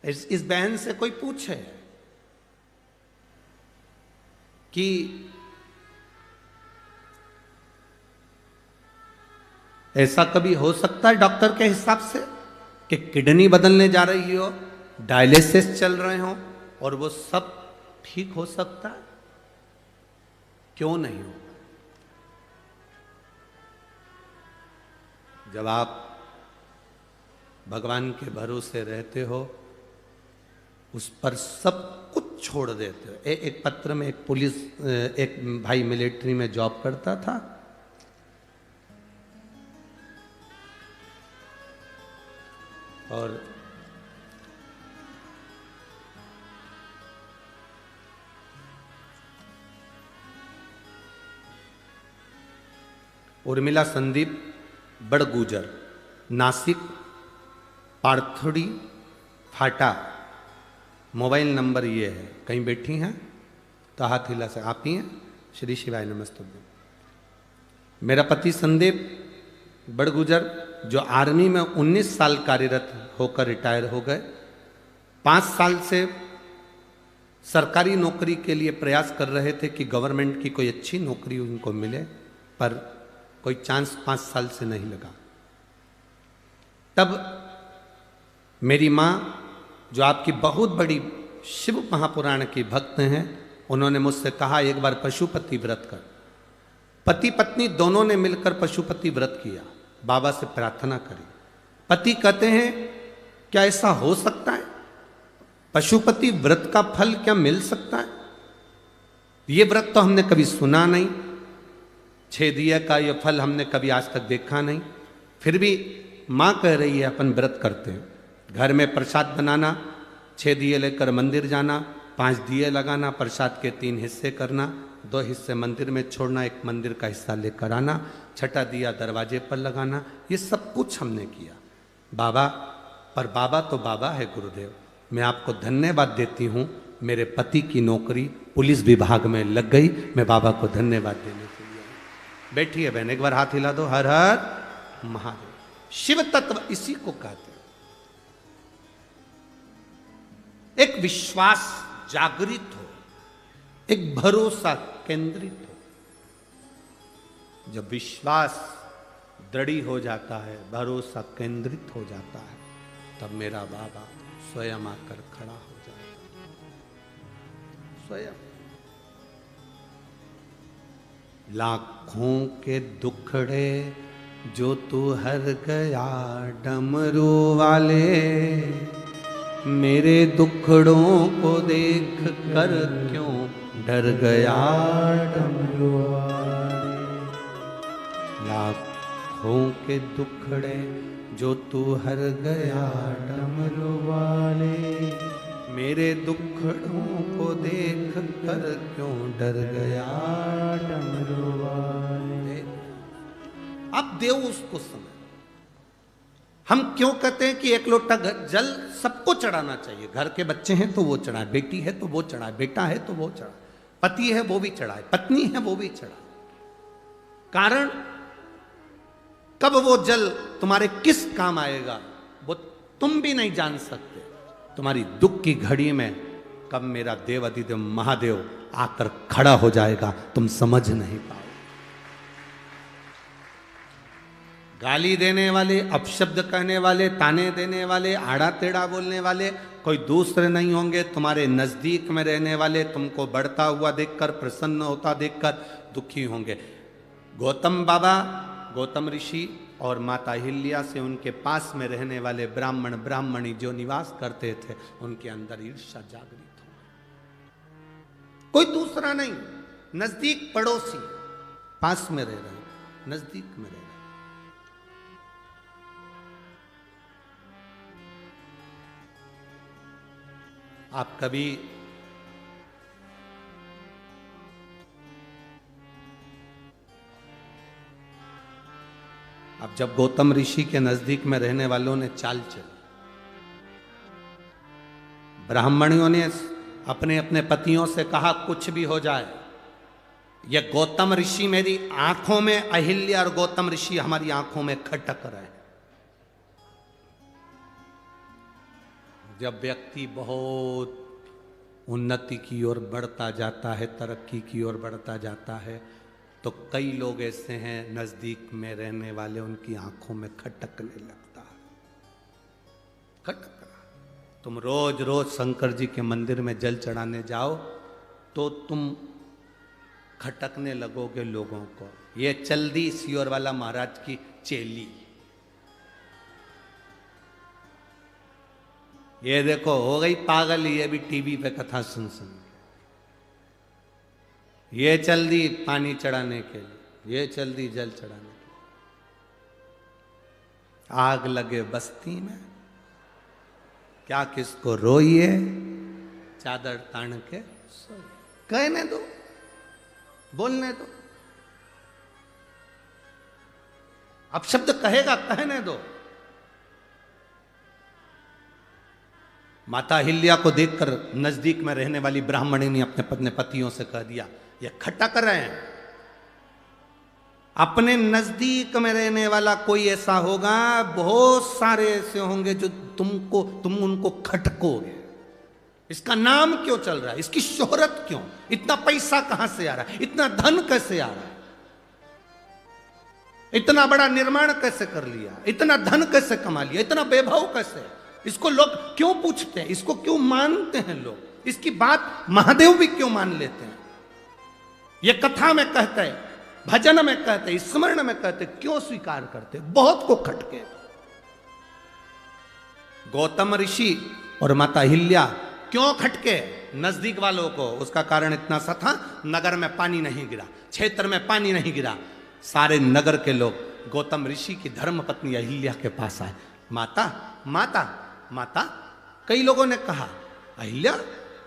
इस बहन से कोई पूछे कि ऐसा कभी हो सकता है डॉक्टर के हिसाब से कि किडनी बदलने जा रही हो, डायलिसिस चल रहे हो और वो सब ठीक हो सकता है? क्यों नहीं हो? जब आप भगवान के भरोसे रहते हो, उस पर सब कुछ छोड़ देते हो। एक पत्र में एक भाई मिलिट्री में जॉब करता था, और उर्मिला संदीप बड़गुजर, नासिक, पार्थोड़ी फाटा, मोबाइल नंबर ये है। कहीं बैठी हैं तो हाथ हिला से, आप ही हैं? श्री शिवाय नमस्ते। मेरा पति संदीप बड़गुजर जो आर्मी में 19 साल कार्यरत होकर रिटायर हो गए, 5 साल से सरकारी नौकरी के लिए प्रयास कर रहे थे कि गवर्नमेंट की कोई अच्छी नौकरी उनको मिले, पर कोई चांस 5 साल से नहीं लगा। तब मेरी माँ, जो आपकी बहुत बड़ी शिव महापुराण की भक्त हैं, उन्होंने मुझसे कहा एक बार पशुपति व्रत कर। पति पत्नी दोनों ने मिलकर पशुपति व्रत किया, बाबा से प्रार्थना करी। पति कहते हैं क्या ऐसा हो सकता है? पशुपति व्रत का फल क्या मिल सकता है? ये व्रत तो हमने कभी सुना नहीं, 6 दिया का ये फल हमने कभी आज तक देखा नहीं। फिर भी माँ कह रही है अपन व्रत करते हैं। घर में प्रसाद बनाना, 6 दिए लेकर मंदिर जाना, 5 दिए लगाना, प्रसाद के 3 हिस्से करना, 2 हिस्से मंदिर में छोड़ना, 1 मंदिर का हिस्सा लेकर आना, 6ठा दिया दरवाजे पर लगाना, ये सब कुछ हमने किया। बाबा, पर बाबा तो बाबा है गुरुदेव, मैं आपको धन्यवाद देती हूँ, मेरे पति की नौकरी पुलिस विभाग में लग गई, मैं बाबा को धन्यवाद देने के लिए आई। बैठिए बहन, एक बार हाथ हिला दो। हर हर महादेव। शिव तत्व इसी को कहते हैं। एक विश्वास जागृत हो, एक भरोसा केंद्रित हो। जब विश्वास दृढ़ हो जाता है, भरोसा केंद्रित हो जाता है, तब मेरा बाबा स्वयं आकर खड़ा हो जाता है। स्वयं लाखों के दुखड़े जो तू हर गया डमरू वाले, मेरे दुखड़ों को देख कर क्यों डर गया डमरू वाले। लाखों के दुखड़े जो तू हर गया डमरू वाले, मेरे दुखड़ों को देख कर क्यों डर गया डमरू वाले। अब देव उसको समय। हम क्यों कहते हैं कि 1 लोटा जल सबको चढ़ाना चाहिए? घर के बच्चे हैं तो वो चढ़ाए, बेटी है तो वो चढ़ाए, बेटा है तो वो चढ़ाए, पति है वो भी चढ़ाए, पत्नी है वो भी चढ़ाए। कारण कब वो जल तुम्हारे किस काम आएगा वो तुम भी नहीं जान सकते। तुम्हारी दुख की घड़ी में कब मेरा देव अधिदेव महादेव आकर खड़ा हो जाएगा तुम समझ नहीं पाओ। गाली देने वाले, अपशब्द कहने वाले, ताने देने वाले, आड़ा टेढ़ा बोलने वाले कोई दूसरे नहीं होंगे, तुम्हारे नजदीक में रहने वाले तुमको बढ़ता हुआ देखकर, प्रसन्न होता देखकर दुखी होंगे। गौतम बाबा, गौतम ऋषि और माता अहिल्या से उनके पास में रहने वाले ब्राह्मण ब्राह्मणी जो निवास करते थे उनके अंदर ईर्ष्या जागृत हो, कोई दूसरा नहीं, नजदीक पड़ोसी, पास में रह रहे, नजदीक में रह रहे। आप कभी अब जब गौतम ऋषि के नजदीक में रहने वालों ने चाल चली, ब्राह्मणियों ने अपने अपने पतियों से कहा कुछ भी हो जाए, यह गौतम ऋषि मेरी आंखों में, अहिल्या और गौतम ऋषि हमारी आंखों में खटक रहे हैं। जब व्यक्ति बहुत उन्नति की ओर बढ़ता जाता है, तरक्की की ओर बढ़ता जाता है, तो कई लोग ऐसे हैं नजदीक में रहने वाले उनकी आंखों में खटकने लगता है। खटकना, तुम रोज रोज शंकर जी के मंदिर में जल चढ़ाने जाओ तो तुम खटकने लगोगे लोगों को। ये चल्दी सियोर वाला महाराज की चेली, ये देखो हो गई पागल, ये भी टीवी पे कथा सुन सुन, ये चल दी पानी चढ़ाने के लिए, ये चल दी जल चढ़ाने के लिए। आग लगे बस्ती में, क्या किसको रोइए, चादर तान के सोइए। कहने दो, बोलने दो, अब शब्द कहेगा कहने दो। माता अहिल्या को देखकर नजदीक में रहने वाली ब्राह्मणी ने अपने पतियों से कह दिया ये खटक रहे हैं। अपने नजदीक में रहने वाला कोई ऐसा होगा, बहुत सारे ऐसे होंगे जो तुम उनको खटकोगे। इसका नाम क्यों चल रहा है, इसकी शोहरत क्यों, इतना पैसा कहां से आ रहा है, इतना धन कैसे आ रहा है, इतना बड़ा निर्माण कैसे कर लिया, इतना धन कैसे कमा लिया, इतना वैभव कैसे, इसको लोग क्यों पूछते हैं, इसको क्यों मानते हैं लोग, इसकी बात महादेव भी क्यों मान लेते हैं। ये कथा में कहते हैं, भजन में कहते, स्मरण में कहते, क्यों स्वीकार करते, बहुत को खटके। गौतम ऋषि और माता अहिल्या क्यों खटके नजदीक वालों को, उसका कारण इतना सा था, नगर में पानी नहीं गिरा, क्षेत्र में पानी नहीं गिरा। सारे नगर के लोग गौतम ऋषि की धर्म पत्नी अहिल्या के पास आए। माता माता माता, कई लोगों ने कहा अहिल्या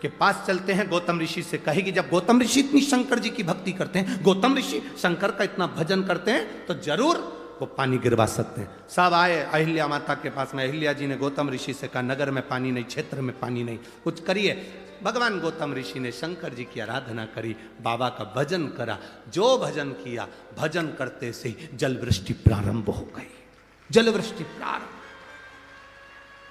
के पास चलते हैं, गौतम ऋषि से कहेगी, जब गौतम ऋषि इतनी शंकर जी की भक्ति करते हैं, गौतम ऋषि शंकर का इतना भजन करते हैं, तो जरूर वो पानी गिरवा सकते हैं। सब आए अहिल्या माता के पास में। अहिल्या जी ने गौतम ऋषि से कहा नगर में पानी नहीं, क्षेत्र में पानी नहीं, कुछ करिए। भगवान गौतम ऋषि ने शंकर जी की आराधना करी, बाबा का भजन करा। जो भजन किया, भजन करते से ही जल वृष्टि प्रारंभ हो गई। जल वृष्टि प्रारंभ,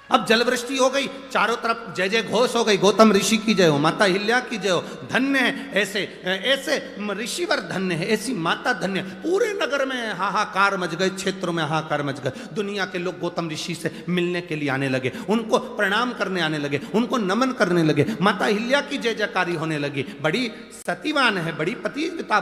अब जल वृष्टि हो गई, चारों तरफ जय जय घोष हो गई, गौतम ऋषि की जय हो, माता अहिल्या की जय हो। धन्य है ऐसे ऐसे ऋषिवर, धन्य है ऐसी माता, धन्य। पूरे नगर में हाहाकार मच गए, क्षेत्रों में हाहाकार मच गए। दुनिया के लोग गौतम ऋषि से मिलने के लिए आने लगे, उनको प्रणाम करने आने लगे, उनको नमन करने लगे। माता अहिल्या की जय जयकारी होने लगी। बड़ी सतीवान है, बड़ी पतिव्रता,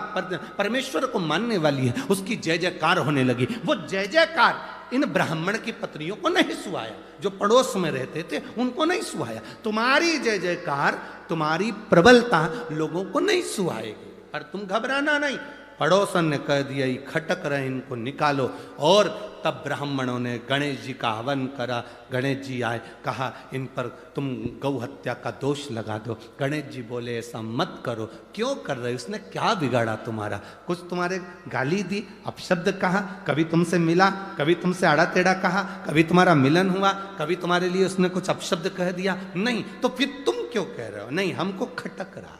परमेश्वर को मानने वाली है, उसकी जय जयकार होने लगी। वो जय जयकार इन ब्राह्मण की पत्नियों को नहीं सुहाया, जो पड़ोस में रहते थे उनको नहीं सुहाया। तुम्हारी जय जयकार, तुम्हारी प्रबलता लोगों को नहीं सुहाएगी, पर तुम घबराना नहीं। पड़ोसन ने कह दिया ये खटक रहे, इनको निकालो। और तब ब्राह्मणों ने गणेश जी का हवन करा। गणेश जी आए, कहा इन पर तुम गौ हत्या का दोष लगा दो। गणेश जी बोले ऐसा मत करो। क्यों कर रहे, उसने क्या बिगाड़ा तुम्हारा, कुछ तुम्हारे गाली दी, अपशब्द कहा, कभी तुमसे मिला, कभी तुमसे आड़ा टेढ़ा कहा, कभी तुम्हारा मिलन हुआ, कभी तुम्हारे लिए उसने कुछ अपशब्द कह दिया, नहीं तो फिर तुम क्यों कह रहे हो। नहीं, हमको खटक रहा,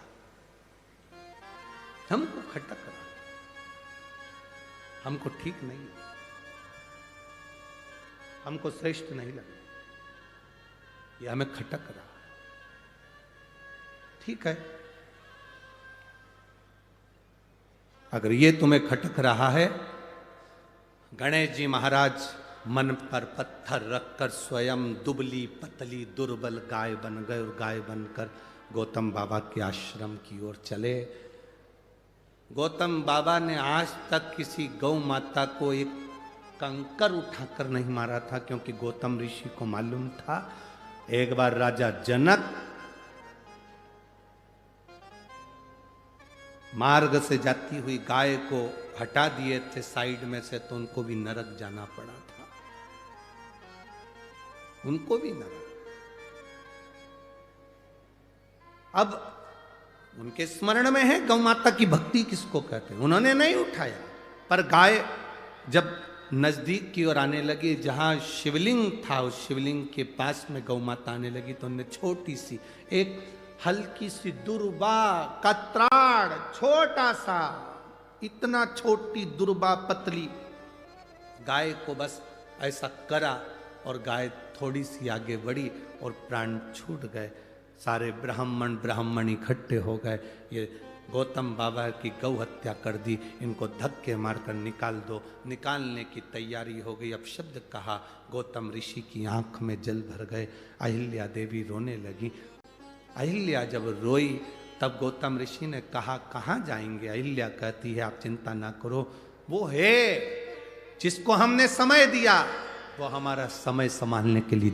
हमको खटक रहा, हमको ठीक नहीं। हमको श्रेष्ठ नहीं लगा, ये हमें खटक रहा है। ठीक है, अगर ये तुम्हें खटक रहा है, गणेश जी महाराज मन पर पत्थर रखकर स्वयं दुबली पतली दुर्बल गाय बन गए और गाय बनकर गौतम बाबा के आश्रम की ओर चले। गौतम बाबा ने आज तक किसी गौ माता को एक कंकर उठाकर नहीं मारा था, क्योंकि गौतम ऋषि को मालूम था एक बार राजा जनक मार्ग से जाती हुई गाय को हटा दिए थे साइड में से, तो उनको भी नरक जाना पड़ा था, उनको भी नरक। अब उनके स्मरण में है गौ माता की भक्ति किसको कहते हैं, उन्होंने नहीं उठाया। पर गाय जब नजदीक की ओर आने लगी, जहां शिवलिंग था उस शिवलिंग के पास में गौ माता आने लगी, तो उन्हें छोटी सी एक हल्की सी दुर्बा कत्राड़, छोटा सा, इतना छोटी दुर्बा पतली गाय को बस ऐसा करा और गाय थोड़ी सी आगे बढ़ी और प्राण छूट गए। सारे ब्राह्मण इकट्ठे हो गए, ये गौतम बाबा की गौ हत्या कर दी, इनको धक्के मारकर निकाल दो। निकालने की तैयारी हो गई, अब शब्द कहा, गौतम ऋषि की आंख में जल भर गए। अहिल्या देवी रोने लगी। अहिल्या जब रोई तब गौतम ऋषि ने कहा, कहाँ जाएंगे? अहिल्या कहती है, आप चिंता ना करो, वो है जिसको हमने समय दिया, वो हमारा समय संभालने के लिए